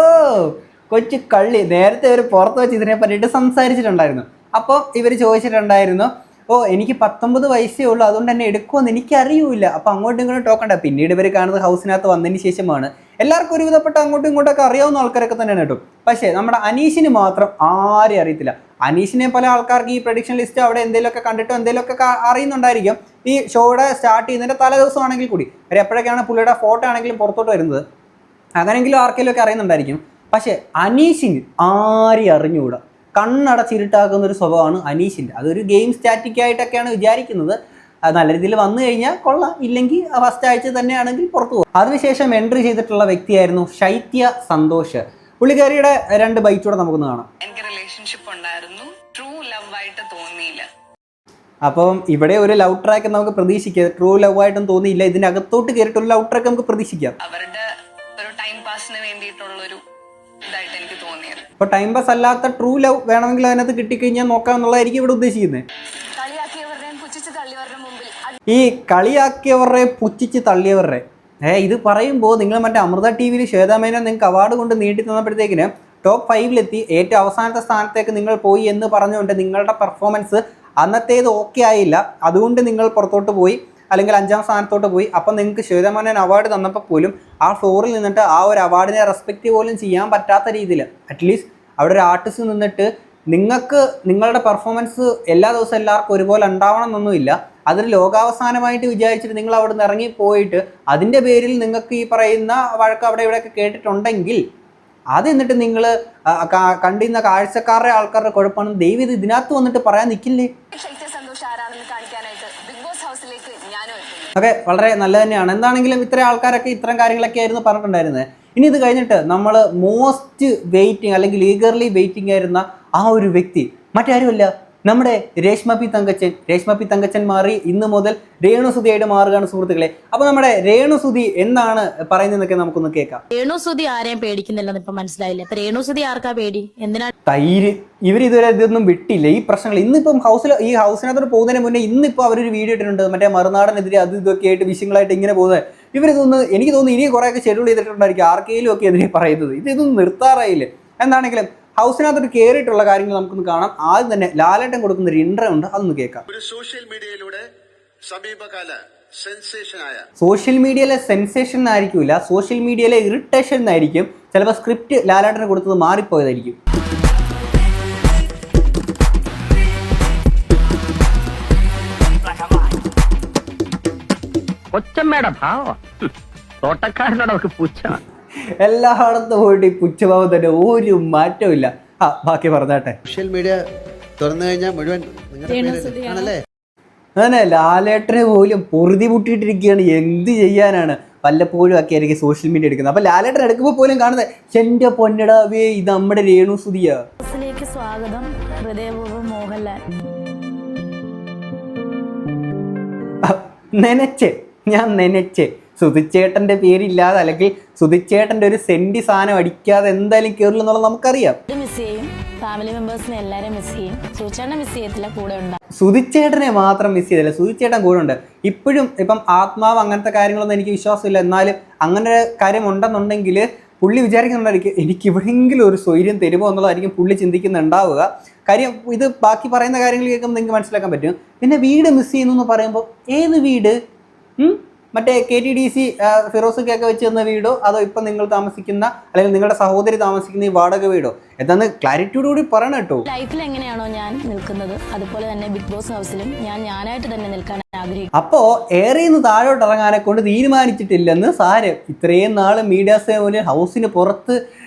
[SPEAKER 1] കൊച്ചു കള്ളി. നേരത്തെ ഒരു പുറത്ത് വെച്ച് ഇതിനെ പറ്റിയിട്ട് സംസാരിച്ചിട്ടുണ്ടായിരുന്നു. അപ്പോൾ ഇവർ ചോദിച്ചിട്ടുണ്ടായിരുന്നു, ഓ എനിക്ക് 19 വയസ്സേ ഉള്ളൂ, അതുകൊണ്ട് തന്നെ എടുക്കുമെന്ന് എനിക്കറിയൂല. അപ്പോൾ അങ്ങോട്ടും ഇങ്ങോട്ടും ടോക്കണ്ട. പിന്നീട് ഇവർ കാണുന്നത് ഹൗസിനകത്ത് വന്നതിന് ശേഷമാണ്. എല്ലാവർക്കും ഒരുവിധപ്പെട്ട അങ്ങോട്ടും ഇങ്ങോട്ടൊക്കെ അറിയാവുന്ന ആൾക്കാരൊക്കെ തന്നെയാണ് കേട്ടോ. പക്ഷേ നമ്മുടെ അനീഷിന് മാത്രം ആരെയും അറിയത്തില്ല. അനീഷിനെ പല ആൾക്കാർക്ക് ഈ പ്രഡിക്ഷൻ ലിസ്റ്റ് അവിടെ എന്തെങ്കിലുമൊക്കെ കണ്ടിട്ടോ എന്തെങ്കിലുമൊക്കെ അറിയുന്നുണ്ടായിരിക്കും. ഈ ഷോയുടെ സ്റ്റാർട്ട് ചെയ്യുന്നതിൻ്റെ തലേ ദിവസമാണെങ്കിൽ കൂടി എപ്പോഴൊക്കെയാണ് പുള്ളിയുടെ ഫോട്ടോ ആണെങ്കിലും പുറത്തോട്ട് വരുന്നത്, അങ്ങനെയെങ്കിലും ആർക്കെങ്കിലും ഒക്കെ അറിയുന്നുണ്ടായിരിക്കും. പക്ഷേ അനീഷിന് ആരെയും അറിഞ്ഞുകൂടാ. കണ്ണടച്ചിരുട്ടാക്കുന്ന ഒരു സ്വഭാവമാണ് അനീഷിൻ്റെ. അതൊരു ഗെയിം സ്റ്റാറ്റിക് ആയിട്ടൊക്കെയാണ് വിചാരിക്കുന്നത്. നല്ല രീതിയിൽ വന്നു കഴിഞ്ഞാൽ കൊള്ളാം, ഇല്ലെങ്കിൽ ഫസ്റ്റ് ആഴ്ച തന്നെയാണെങ്കിൽ പുറത്തു പോകും. അതിനുശേഷം എൻട്രി ചെയ്തിട്ടുള്ള വ്യക്തിയായിരുന്നു ശൈത്യ സന്തോഷ്. പുള്ളിക്കാരിയുടെ 2 ബൈറ്റൂടെ നമുക്കൊന്ന് കാണാം.
[SPEAKER 9] എനിക്ക് റിലേഷൻഷിപ്പ് ഉണ്ടായിരുന്നു, ട്രൂ ലവ് ആയിട്ട് തോന്നിയില്ല.
[SPEAKER 1] അപ്പം ഇവിടെ ഒരു ലവ് ട്രാക്ക് നമുക്ക് പ്രതീക്ഷിക്കാം. ട്രൂ ലവ് ആയിട്ടും തോന്നിയില്ല. ഇതിനകത്തോട്ട് കയറിയിട്ടുള്ള ലവ് ട്രാക്ക് നമുക്ക് പ്രതീക്ഷിക്കാം.
[SPEAKER 9] അവരുടെ ഒരു ടൈം പാസിന് വേണ്ടിയിട്ടുള്ളൊരു ഇതായിട്ട് എനിക്ക് തോന്നിയത്.
[SPEAKER 1] അപ്പോൾ ടൈം പാസ് അല്ലാത്ത ട്രൂ ലവ് വേണമെങ്കിൽ അതിനകത്ത് കിട്ടിക്കഴിഞ്ഞാൽ നോക്കാം എന്നുള്ളതായിരിക്കും ഇവിടെ ഉദ്ദേശിക്കുന്നത്. ഈ കളിയാക്കിയവരുടെ പുച്ഛിച്ച് തള്ളിയവരുടെ ഇത് പറയുമ്പോൾ നിങ്ങൾ മറ്റേ അമൃത TV-യിൽ ശ്വേതാമേനോൻ നിങ്ങൾക്ക് അവാർഡ് കൊണ്ട് നീട്ടി തന്നപ്പോഴത്തേക്കിന് ടോപ്പ് 5-ലെത്തി ഏറ്റവും അവസാനത്തെ സ്ഥാനത്തേക്ക് നിങ്ങൾ പോയി എന്ന് പറഞ്ഞുകൊണ്ട് നിങ്ങളുടെ പെർഫോമൻസ് അന്നത്തേത് ഓക്കെ ആയില്ല, അതുകൊണ്ട് നിങ്ങൾ പുറത്തോട്ട് പോയി, അല്ലെങ്കിൽ 5ാം സ്ഥാനത്തോട്ട് പോയി. അപ്പം നിങ്ങൾക്ക് ശ്വേതാമേനോൻ അവാർഡ് തന്നപ്പോൾ പോലും ആ ഫ്ലോറിൽ നിന്നിട്ട് ആ ഒരു അവാർഡിനെ റെസ്പെക്റ്റ് പോലും ചെയ്യാൻ പറ്റാത്ത രീതിയിൽ അറ്റ്ലീസ്റ്റ് അവിടെ ഒരു ആർട്ടിസ്റ്റ് നിന്നിട്ട് നിങ്ങൾക്ക് നിങ്ങളുടെ പെർഫോമൻസ് എല്ലാ ദിവസവും എല്ലാവർക്കും ഒരുപോലെ ഉണ്ടാവണം എന്നൊന്നുമില്ല. അതൊരു ലോകാവസാനമായിട്ട് വിചാരിച്ചിട്ട് നിങ്ങൾ അവിടെ നിന്ന് ഇറങ്ങിപ്പോയിട്ട് അതിൻ്റെ പേരിൽ നിങ്ങൾക്ക് ഈ പറയുന്ന വഴക്ക് അവിടെ ഇവിടെയൊക്കെ കേട്ടിട്ടുണ്ടെങ്കിൽ അത് എന്നിട്ട് നിങ്ങൾ കണ്ടിരുന്ന കാഴ്ചക്കാരുടെ ആൾക്കാരുടെ കുഴപ്പമാണ്. ദൈവം ഇത് ഇതിനകത്ത് വന്നിട്ട് പറയാൻ നിൽക്കില്ലേ. ഓക്കെ, വളരെ നല്ല തന്നെയാണ്. എന്താണെങ്കിലും ഇത്രയും ആൾക്കാരൊക്കെ ഇത്തരം കാര്യങ്ങളൊക്കെ ആയിരുന്നു പറഞ്ഞിട്ടുണ്ടായിരുന്നത്. ഇനി ഇത് കഴിഞ്ഞിട്ട് നമ്മൾ മോസ്റ്റ് വെയിറ്റിംഗ് അല്ലെങ്കിൽ ഈഗർലി വെയിറ്റിംഗ് ആയിരുന്ന ആ ഒരു വ്യക്തി മറ്റാരുമല്ല, നമ്മുടെ രേഷ്മ പി തങ്കച്ചൻ മാറി ഇന്ന് മുതൽ രേണുസുതിയായിട്ട് മാറുകയാണ് സുഹൃത്തുക്കളെ. അപ്പോൾ നമ്മുടെ രേണുസുതി എന്താണ് പറയുന്നതെന്നൊക്കെ നമുക്കൊന്ന് കേൾക്കാം.
[SPEAKER 11] രേണുസുതി ആരെയും പേടിക്കുന്നില്ലെന്ന് ഇപ്പൊ മനസ്സിലായില്ല. ഇപ്പൊ രേണുസുതി ആർക്കാ പേടി? എന്തിനാണ്
[SPEAKER 1] തൈര് ഇവരിതുവരെ ഇതൊന്നും വിട്ടില്ല ഈ പ്രശ്നങ്ങൾ. ഇന്നിപ്പം ഈ ഹൗസിനകത്തോട് പോകുന്നതിന് മുന്നേ ഇന്നിപ്പോൾ അവരൊരു വീഡിയോ ഇട്ടിട്ടുണ്ട്, മറ്റേ മറുനാടനെതിരെ അത് ഇതൊക്കെ ആയിട്ട് വിഷയങ്ങളായിട്ട് ഇങ്ങനെ പോകുന്നത്. ഇവരിതൊന്ന് എനിക്ക് തോന്നുന്നു ഇനി കുറേയൊക്കെ ഷെഡ്യൂൾ ചെയ്തിട്ടുണ്ടായിരിക്കും ആർക്കെങ്കിലും ഒക്കെ എതിരെ പറയുന്നത്. ഇതൊന്നും നിർത്താറായില്ലേ. എന്താണെങ്കിലും ഹൗസിനകത്തോട്ട് കയറിയിട്ടുള്ള കാര്യങ്ങൾ നമുക്കൊന്ന് കാണാം. ആദ്യം തന്നെ ലാലേട്ടൻ കൊടുക്കുന്ന ഒരു ഇന്റർവ്യൂ ഉണ്ട്, അതൊന്ന് കേൾക്കാം.
[SPEAKER 7] ഒരു സോഷ്യൽ മീഡിയയിലൂടെ സമീപകാല സെൻസേഷനായ
[SPEAKER 1] സോഷ്യൽ മീഡിയയിലെ സെൻസേഷൻ ആയിരിക്കില്ല, സോഷ്യൽ മീഡിയയിലെ ഇറിറ്റേഷൻ എന്നായിരിക്കും. ചിലപ്പോൾ സ്ക്രിപ്റ്റ് ലാലേട്ടന് കൊടുത്തത് മാറിപ്പോയതായിരിക്കും.
[SPEAKER 10] കൊച്ചമ്മയുടെ ഭാവം തോട്ടക്കാരനോടൊക്കെ പുച്ഛ.
[SPEAKER 1] എല്ലായിടത്തും പോയിട്ട് ഈ പുച്ഛഭാവം തന്നെ, ഒരു മാറ്റവും ഇല്ല. ബാക്കി പറഞ്ഞാട്ടെ.
[SPEAKER 7] സോഷ്യൽ മീഡിയ തുറന്നു കഴിഞ്ഞാൽ മുഴുവൻ ആണല്ലേ.
[SPEAKER 1] അങ്ങനെ ലാലേട്ടനെ പോലും പൊറുതി മുട്ടിയിട്ടിരിക്കുകയാണ്. എന്ത് ചെയ്യാനാണ്, വല്ലപ്പോഴും ഒക്കെ ആയിരിക്കും സോഷ്യൽ മീഡിയ എടുക്കുന്നത്. അപ്പൊ ലാലേട്ടൻ എടുക്കുമ്പോൾ പോലും കാണുന്നത് എന്റെ പൊന്നടാവേ ഇത് നമ്മുടെ രേണുസുതിയാ.
[SPEAKER 11] സ്വാഗതം, ഹൃദയപൂർവ്വം മോഹൻലാൽ.
[SPEAKER 1] ഞാൻ നനച്ചേ സുധിച്ചേട്ടന്റെ പേരില്ലാതെ അല്ലെങ്കിൽ സുധിച്ചേട്ടന്റെ ഒരു സെന്റി സാധനം അടിക്കാതെ എന്തായാലും കേറില്ല എന്നുള്ളത് നമുക്കറിയാം.
[SPEAKER 11] മിസ് ചെയ്യും, ഫാമിലി മെമ്പേഴ്സിനെ എല്ലാവരും മിസ് ചെയ്യും. സുധിച്ചേട്ടനെ മിസ് ചെയ്യത്തില്ല, കൂടെ ഉണ്ടാവും.
[SPEAKER 1] സുധിച്ചേട്ടനെ മാത്രം മിസ് ചെയ്തില്ല, സുധിച്ചേട്ടൻ കൂടെ ഉണ്ട്. ഇപ്പോഴും ഇപ്പം ആത്മാവ് അങ്ങനത്തെ കാര്യങ്ങളൊന്നും എനിക്ക് വിശ്വാസമില്ല. എന്നാലും അങ്ങനെ ഒരു കാര്യം ഉണ്ടെന്നുണ്ടെങ്കിൽ പുള്ളി വിചാരിക്കുന്നുണ്ടായിരിക്കും എനിക്ക് എവിടെയെങ്കിലും ഒരു സ്വൈര്യം തരുമോ എന്നുള്ളതായിരിക്കും പുള്ളി ചിന്തിക്കുന്നുണ്ടാവുക. കാര്യം ഇത് ബാക്കി പറയുന്ന കാര്യങ്ങൾ കേൾക്കുമ്പോൾ നിങ്ങൾക്ക് മനസ്സിലാക്കാൻ പറ്റും. പിന്നെ വീട് മിസ് ചെയ്യുന്നു എന്ന് പറയുമ്പോൾ ഏത് വീട്? മറ്റേ KTDC ഫിറോസൊക്കെ വെച്ച് തന്ന വീടോ അതോ ഇപ്പം നിങ്ങൾ താമസിക്കുന്ന അല്ലെങ്കിൽ നിങ്ങളുടെ സഹോദരി താമസിക്കുന്ന ഈ വാടക വീടോ എന്താന്ന് ക്ലാരിറ്റിയോടുകൂടി പറയണം കേട്ടോ.
[SPEAKER 11] ലൈഫിൽ എങ്ങനെയാണോ ഞാൻ നിൽക്കുന്നത് അതുപോലെ തന്നെ ബിഗ് ബോസ് ഹൗസിലും ഞാനായിട്ട് തന്നെ നിൽക്കാൻ ആഗ്രഹിക്കുന്നു.
[SPEAKER 1] അപ്പോൾ ഏറിയെന്ന് താഴോട്ട് ഇറങ്ങാനെ കൊണ്ട് തീരുമാനിച്ചിട്ടില്ലെന്ന് സാരം. ഇത്രയും നാൾ മീഡിയാസ് മുന്നിൽ ഹൗസിന് പുറത്ത്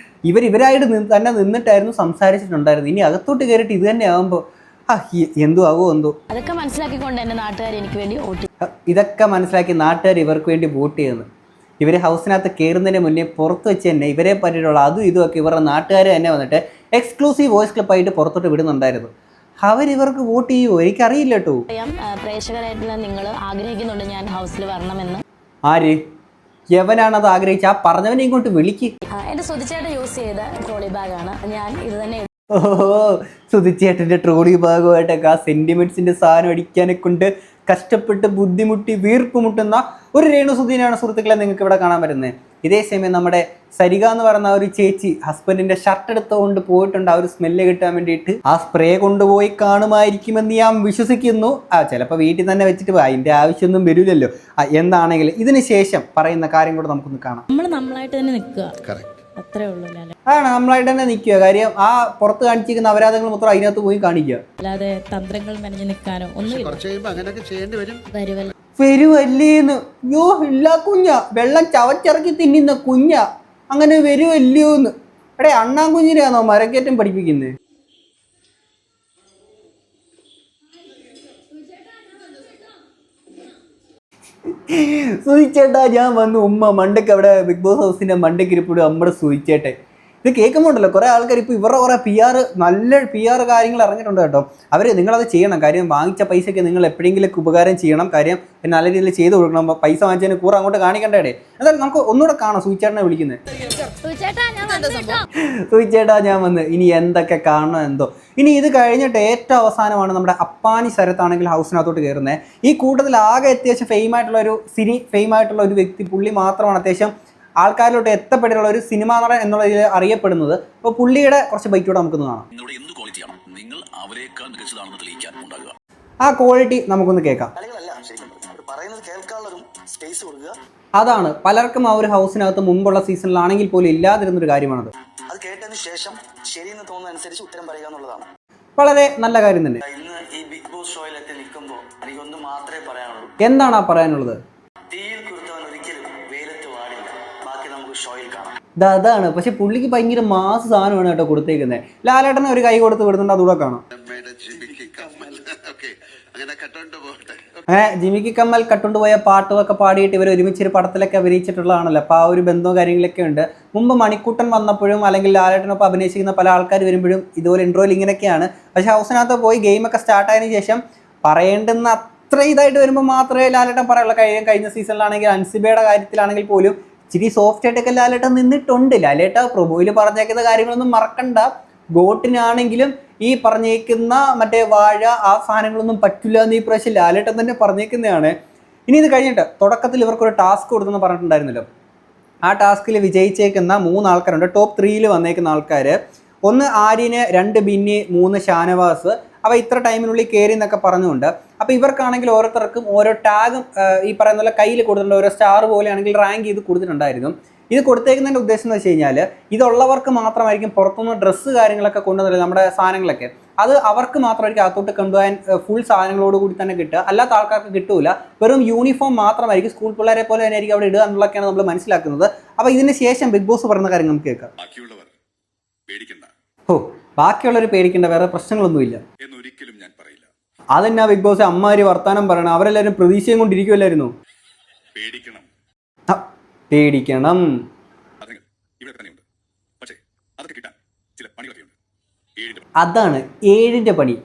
[SPEAKER 1] ഇവരായിട്ട് തന്നെ നിന്നിട്ടായിരുന്നു സംസാരിച്ചിട്ടുണ്ടായിരുന്നു. ഇനി അകത്തോട്ട് കയറിയിട്ട് ഇത് തന്നെ ആകുമ്പോൾ എന്തോ ആകുമോ എന്തോ.
[SPEAKER 11] അതൊക്കെ മനസ്സിലാക്കിക്കൊണ്ട് എൻ്റെ നാട്ടുകാർ എനിക്ക് വേണ്ടി വോട്ട്.
[SPEAKER 1] ഇതൊക്കെ മനസ്സിലാക്കി നാട്ടുകാർ ഇവർക്ക് വേണ്ടി വോട്ട് ചെയ്യുന്നു. ഇവർ ഹൗസിനകത്ത് കയറുന്നതിന് മുന്നേ പുറത്ത് വെച്ച് തന്നെ ഇവരെ പറ്റിയിട്ടുള്ള അതും ഇതുമൊക്കെ ഇവരുടെ നാട്ടുകാർ തന്നെ വന്നിട്ട് എക്സ്ക്ലൂസീവ് വോയിസ് ക്ലിപ്പായിട്ട് പുറത്തോട്ട് വിടുന്നുണ്ടായിരുന്നു. അവരിവർക്ക് വോട്ട് ചെയ്യുമോ എനിക്കറിയില്ല കേട്ടോ.
[SPEAKER 11] പ്രേക്ഷകരായിട്ടുള്ള നിങ്ങൾ ആഗ്രഹിക്കുന്നുണ്ട് ഞാൻ ഹൗസിൽ വരണമെന്ന്.
[SPEAKER 1] ആര് യവനാണത് ആഗ്രഹിച്ച ആ പറഞ്ഞവനെ ഇങ്ങോട്ട് വിളിക്ക്.
[SPEAKER 11] എൻ്റെ സുധിച്ചേട്ടൻ യൂസ് ചെയ്ത ട്രോളി ബാഗാണ് ഞാൻ ഇത് തന്നെ.
[SPEAKER 1] ഓഹോ സുധിച്ചേട്ടൻ്റെ ട്രോളി ഭാഗമായിട്ടൊക്കെ ആ സെന്റിമെന്റ്സിന്റെ സാധനം അടിക്കാനെ കൊണ്ട് കഷ്ടപ്പെട്ട് ബുദ്ധിമുട്ടി വീർപ്പ് മുട്ടുന്ന ഒരു രേണുസുധീനാണ് സുഹൃത്തുക്കളെ നിങ്ങൾക്ക് ഇവിടെ കാണാൻ പറ്റുന്നത്. ഇതേ സമയം നമ്മുടെ സരിക എന്ന് പറയുന്ന ഒരു ചേച്ചി ഹസ്ബൻഡിന്റെ ഷർട്ട് എടുത്തുകൊണ്ട് പോയിട്ടുണ്ട് ആ ഒരു സ്മെല്ല് കിട്ടാൻ വേണ്ടിയിട്ട്. ആ സ്പ്രേ കൊണ്ടുപോയി കാണുമായിരിക്കുമെന്ന് ഞാൻ വിശ്വസിക്കുന്നു. ചിലപ്പോൾ വീട്ടിൽ തന്നെ വെച്ചിട്ട് അതിന്റെ ആവശ്യമൊന്നും വരില്ലല്ലോ. എന്താണെങ്കിലും ഇതിന് ശേഷം പറയുന്ന കാര്യം കൂടെ നമുക്കൊന്ന് കാണാം.
[SPEAKER 11] നമ്മളായിട്ട് തന്നെ നിൽക്കുക, അത്രേ ഉള്ളൂ.
[SPEAKER 1] നമ്മളായിട്ട് തന്നെ നിൽക്കുക. കാര്യം ആ പുറത്ത് കാണിച്ചിരിക്കുന്ന അപരാധങ്ങൾ മൊത്തം അതിനകത്ത് പോയി കാണിക്കുക,
[SPEAKER 11] അല്ലാതെ തന്ത്രങ്ങൾ മെനഞ്ഞു നിൽക്കാനോ ഒന്നും
[SPEAKER 1] വരുവല്ലേന്ന്. യോ ഇല്ല കുഞ്ഞ വെള്ളം ചവച്ചിറക്കി തിന്നുന്ന കുഞ്ഞ അങ്ങനെ വരുവല്ലോന്ന്. എടേ അണ്ണാൻ കുഞ്ഞിനെയാണോ മരക്കയറ്റം പഠിപ്പിക്കുന്നത്? സുധിച്ചേട്ടാ ഞാൻ വന്നു ഉമ്മ മണ്ടയ്ക്ക് അവിടെ ബിഗ് ബോസ് ഹൗസിന്റെ മണ്ടയ്ക്ക് ഇരിപ്പിടും നമ്മുടെ സുധിച്ചേട്ടെ. ഇത് കേൾക്കുമ്പോണ്ടല്ലോ കുറേ ആൾക്കാർ ഇപ്പോൾ ഇവരുടെ കുറേ നല്ല PR കാര്യങ്ങൾ ഇറങ്ങിയിട്ടുണ്ട് കേട്ടോ. അവർ നിങ്ങളത് ചെയ്യണം. കാര്യം വാങ്ങിച്ച പൈസയ്ക്ക് നിങ്ങൾ എപ്പോഴെങ്കിലൊക്കെ ഉപകാരം ചെയ്യണം. കാര്യം നല്ല രീതിയിൽ ചെയ്ത് കൊടുക്കണം. പൈസ വാങ്ങിച്ചതിന് കൂറ അങ്ങോട്ട് കാണിക്കണ്ടേ. എന്തായാലും നമുക്ക് ഒന്നുകൂടെ കാണാം സുധിച്ചേട്ടനെ വിളിക്കുന്നത്. സുധിച്ചേട്ടാ ഞാൻ വന്ന് ഇനി എന്തൊക്കെ കാണണം എന്തോ. ഇനി ഇത് കഴിഞ്ഞിട്ട് ഏറ്റവും അവസാനമാണ് നമ്മുടെ അപ്പാനി ശരത്താണെങ്കിൽ ഹൗസിനകത്തോട്ട് കയറുന്നത്. ഈ കൂട്ടത്തിൽ ആകെ അത്യാവശ്യം ഫെയിമായിട്ടുള്ള ഒരു വ്യക്തി പുള്ളി മാത്രമാണ് അത്യാവശ്യം ആൾക്കാരിലോട്ട് എത്തപ്പെട്ടിട്ടുള്ള ഒരു സിനിമാ നടൻ എന്നുള്ളതിൽ അറിയപ്പെടുന്നത്. അപ്പോൾ പുള്ളിയുടെ കുറച്ച് ബൈറ്റോടെ നമുക്കൊന്ന് കാണാം. ആ ക്വാളിറ്റി നമുക്കൊന്ന് കേൾക്കാം. അതാണ് പലർക്കും ആ ഒരു ഹൗസിനകത്ത് മുമ്പുള്ള സീസണിലാണെങ്കിൽ പോലും ഇല്ലാതിരുന്നൊരു കാര്യമാണത്.
[SPEAKER 12] അത് കേട്ടതിന് ശേഷം ശരിയെന്ന് തോന്നുന്ന അനുസരിച്ച് ഉത്തരം പറയുക എന്നുള്ളതാണ്.
[SPEAKER 1] വളരെ നല്ല കാര്യം തന്നെ.
[SPEAKER 12] ഇന്ന് ഈ ബിഗ് ബോസ് ഷോയിലൊക്കെ നിൽക്കുമ്പോൾ എനിക്കൊന്ന് മാത്രമേ പറയാനുള്ളൂ.
[SPEAKER 1] എന്താണ് ആ പറയാനുള്ളത്?
[SPEAKER 12] തീയിൽ കുരുത്തവൻ ഒരിക്കലും വെയിലത്ത് വാടില്ല. ബാക്കി നമുക്ക് ഷോയിൽ കാണാം.
[SPEAKER 1] അതാണ്. പക്ഷെ പുള്ളിക്ക് ഭയങ്കര മാസ് സാധനമാണ് കേട്ടോ കൊടുത്തേക്കുന്നത്. ലാലേട്ടനെ ഒരു കൈ കൊടുത്ത് വിടുന്നുണ്ട്, അതുകൂടെ കാണാം. ജിമിക്ക് കമ്മൽ കട്ടുകൊണ്ടുപോയ പാട്ടുമൊക്കെ പാടിയിട്ട് ഇവർ ഒരുമിച്ചൊരു പടത്തിലൊക്കെ അഭിനയിച്ചിട്ടുള്ളതാണല്ലോ. അപ്പോൾ ആ ഒരു ബന്ധവും കാര്യങ്ങളൊക്കെ ഉണ്ട്. മുമ്പ് മണിക്കൂട്ടൻ വന്നപ്പോഴും അല്ലെങ്കിൽ ലാലേട്ടനൊപ്പം അഭിനയിച്ചിരിക്കുന്ന പല ആൾക്കാർ വരുമ്പോഴും ഇതുപോലെ ഇൻട്രോയിൽ ഇങ്ങനെയൊക്കെയാണ്. പക്ഷെ ഹൗസിനകത്ത് പോയി ഗെയിമൊക്കെ സ്റ്റാർട്ടായതിനു ശേഷം പറയേണ്ടുന്ന അത്ര ഇതായിട്ട് വരുമ്പോൾ മാത്രമേ ലാലേട്ടൻ പറയുള്ളൂ. കഴിഞ്ഞ സീസണിലാണെങ്കിൽ അൻസിബയുടെ കാര്യത്തിലാണെങ്കിൽ പോലും ഇച്ചിരി സോഫ്റ്റ് ആയിട്ടൊക്കെ ലാലേട്ടൻ നിന്നിട്ടുണ്ട്. ലാലേട്ട പ്രൊമോയിൽ പറഞ്ഞേക്കുന്ന കാര്യങ്ങളൊന്നും മറക്കണ്ട. ഗോട്ടിനാണെങ്കിലും ഈ പറഞ്ഞേക്കുന്ന മറ്റേ വാഴ ആ സാധനങ്ങളൊന്നും പറ്റില്ല എന്ന് ഈ പ്രാവശ്യം ലാലേട്ടൻ തന്നെ പറഞ്ഞേക്കുന്നതാണ്. ഇനി ഇത് കഴിഞ്ഞിട്ട് തുടക്കത്തിൽ ഇവർക്കൊരു ടാസ്ക് കൊടുത്തെന്ന് പറഞ്ഞിട്ടുണ്ടായിരുന്നല്ലോ. ആ ടാസ്കിൽ വിജയിച്ചേക്കുന്ന 3 ആൾക്കാരുണ്ട്. ടോപ്പ് 3 വന്നേക്കുന്ന ആൾക്കാർ. 1 ആര്യന്, 2 ബിന്നി, 3 ഷാനവാസ്. അപ്പോൾ ഇത്ര ടൈമിനുള്ളിൽ കയറി എന്നൊക്കെ പറഞ്ഞുകൊണ്ട് അപ്പോൾ ഇവർക്കാണെങ്കിൽ ഓരോരുത്തർക്കും ഓരോ ടാഗും ഈ പറയുന്ന പോലെ കയ്യിൽ കൊടുത്തിട്ടുണ്ട്. ഓരോ സ്റ്റാർ പോലെയാണെങ്കിൽ റാങ്ക് ചെയ്ത് കൊടുത്തിട്ടുണ്ടായിരുന്നു. ഇത് കൊടുത്തേക്കുന്നതിൻ്റെ ഉദ്ദേശം എന്ന് വെച്ച് കഴിഞ്ഞാൽ ഇതുള്ളവർക്ക് മാത്രമായിരിക്കും പുറത്തുനിന്ന് ഡ്രസ്സ് കാര്യങ്ങളൊക്കെ കൊണ്ടുവന്നില്ല നമ്മുടെ സാധനങ്ങളൊക്കെ. അത് അവർക്ക് മാത്രമായിരിക്കും അകത്തോട്ട് കൊണ്ടുപോകാൻ ഫുൾ സാധനങ്ങളോട് കൂടി തന്നെ കിട്ടുക. അല്ലാത്ത ആൾക്കാർക്ക് കിട്ടൂല. വെറും യൂണിഫോം മാത്രമായിരിക്കും. സ്കൂൾ പിള്ളേരെ പോലെ തന്നെ ആയിരിക്കും അവിടെ ഇടുക എന്നുള്ളതൊക്കെയാണ് നമ്മൾ മനസ്സിലാക്കുന്നത്. അപ്പോൾ ഇതിന് ശേഷം ബിഗ് ബോസ് പറയുന്ന കാര്യം നമുക്ക് കേൾക്കാം. ബാക്കിയുള്ളവർ പേടിക്കേണ്ട, വേറെ പ്രശ്നങ്ങളൊന്നുമില്ല
[SPEAKER 13] എന്നൊരിക്കലും ഞാൻ പറയില്ല.
[SPEAKER 1] അതെന്നാ ബിഗ് ബോസ് അമ്മാര് വർത്താനം പറയണം. അവരെല്ലാവരും പ്രതീക്ഷയും കൊണ്ടിരിക്കുമല്ലായിരുന്നു. പേടിക്കണം. അതാണ് 7ന്റെ പണി.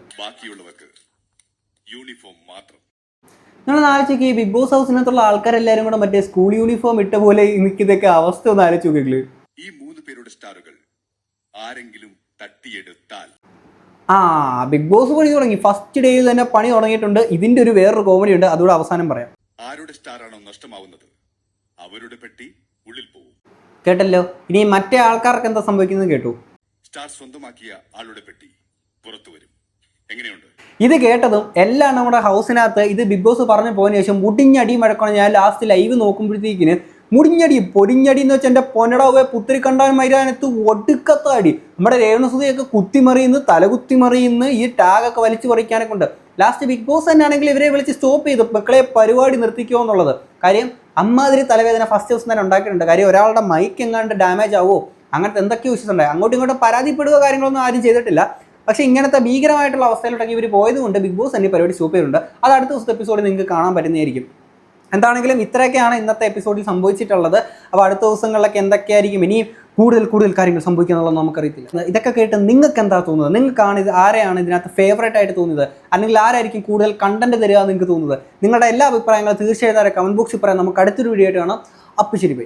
[SPEAKER 1] നിങ്ങൾ ആലോചിക്കുക, ഈ ബിഗ് ബോസ് ഹൗസിനകത്തുള്ള ആൾക്കാരെല്ലാരും കൂടെ മറ്റേ സ്കൂൾ യൂണിഫോം ഇട്ട പോലെ നിൽക്കുന്നതൊക്കെ അവസ്ഥ ഒന്ന് ആലോചിച്ച് നോക്കില്ലേ.
[SPEAKER 13] ഈ 3 പേരുടെ സ്റ്റാറുകൾ ആരെങ്കിലും തട്ടിയെടുത്താൽ
[SPEAKER 1] ബിഗ് ബോസ് പണി തുടങ്ങി. ഫസ്റ്റ് ഡേയിൽ തന്നെ പണി തുടങ്ങിയിട്ടുണ്ട്. ഇതിന്റെ ഒരു വേറൊരു കോമഡി ഉണ്ട്, അതുകൂടെ അവസാനം പറയാം.
[SPEAKER 13] ആരുടെ സ്റ്റാറാണോ നഷ്ടമാവുന്നത് അവരുടെ പെട്ടി ഉള്ളിൽ പോകും.
[SPEAKER 1] കേട്ടല്ലോ. ഇനി മറ്റേ ആൾക്കാർക്ക് എന്താ സംഭവിക്കുന്നത് കേട്ടു.
[SPEAKER 13] സ്റ്റാർ സ്വന്തമാക്കിയ ആളുടെ പെട്ടി പുറത്തു വരും. എങ്ങനെയുണ്ട്?
[SPEAKER 1] ഇത് കേട്ടതും എല്ലാം നമ്മുടെ ഹൗസിനകത്ത് ഇത് ബിഗ് ബോസ് പറഞ്ഞു പോയതിനു ശേഷം മുടിഞ്ഞടി മഴക്കണം. ഞാൻ ലാസ്റ്റ് ലൈവ് നോക്കുമ്പോഴത്തേക്കിന് മുടിഞ്ഞടി പൊടിഞ്ഞടി എന്ന് വെച്ചാൽ എൻ്റെ പൊന്നടാവെ പുത്തിരി കണ്ടാൻ മൈതാനത്ത് ഒടുക്കത്താടി നമ്മുടെ രേണുസുതിയൊക്കെ കുത്തിമറിയുന്നു, തലകുത്തിമറിയുന്നു, ഈ ടാഗൊക്കെ വലിച്ചു പറിക്കാനൊക്കെ ഉണ്ട്. ലാസ്റ്റ് ബിഗ് ബോസ് തന്നെയാണെങ്കിൽ ഇവരെ വിളിച്ച് സ്റ്റോപ്പ് ചെയ്തു, മക്കളെ പരിപാടി നിർത്തിക്കുമോ എന്നുള്ളത്. കാര്യം അമ്മാതിരി തലവേദന ഫസ്റ്റ് ദിവസം തന്നെ ഉണ്ടാക്കിയിട്ടുണ്ട്. കാര്യം ഒരാളുടെ മൈക്ക് എങ്ങാണ്ട് ഡാമേജ് ആവുമോ അങ്ങനത്തെ എന്തൊക്കെയോ ഇഷ്യൂസ് ഉണ്ടായി. അങ്ങോട്ടും ഇങ്ങോട്ടും പരാതിപ്പെടുക കാര്യങ്ങളൊന്നും ആരും ചെയ്തിട്ടില്ല. പക്ഷേ ഇങ്ങനത്തെ ഭീകരമായിട്ടുള്ള അവസ്ഥയിലോട്ടൊക്കെ ഇവർ പോയതുകൊണ്ട് ബിഗ് ബോസ് തന്നെ പരിപാടി സ്റ്റോപ്പ് ചെയ്തിട്ടുണ്ട്. അത് അടുത്ത ദിവസത്തെ എപ്പിസോഡിൽ നിങ്ങൾക്ക് കാണാൻ പറ്റുന്നതായിരിക്കും. എന്താണെങ്കിലും ഇത്രയൊക്കെയാണ് ഇന്നത്തെ എപ്പിസോഡിൽ സംഭവിച്ചിട്ടുള്ളത്. അപ്പോൾ അടുത്ത ദിവസങ്ങളിലൊക്കെ എന്തൊക്കെയായിരിക്കും ഇനിയും കൂടുതൽ കാര്യങ്ങൾ സംഭവിക്കുക എന്നുള്ളത് നമുക്കറിയത്തില്ല. ഇതൊക്കെ കേട്ട് നിങ്ങൾക്ക് എന്താ തോന്നുന്നത്? നിങ്ങൾക്കാണ് ഇത് ആരെയാണ് ഇതിനകത്ത് ഫേവറേറ്റ് ആയിട്ട് തോന്നുന്നത്, അല്ലെങ്കിൽ ആരായിരിക്കും കൂടുതൽ കണ്ടന്റ് തരിക എന്ന് നിങ്ങൾക്ക് തോന്നുന്നത്? നിങ്ങളുടെ എല്ലാ അഭിപ്രായങ്ങളും തീർച്ചയായിട്ടും കമന്റ് ബോക്സിൽ പറയാം. നമുക്ക് അടുത്തൊരു വീഡിയോ ആയിട്ട് കാണാം. അപ്പോൾ ശരി, ബൈ.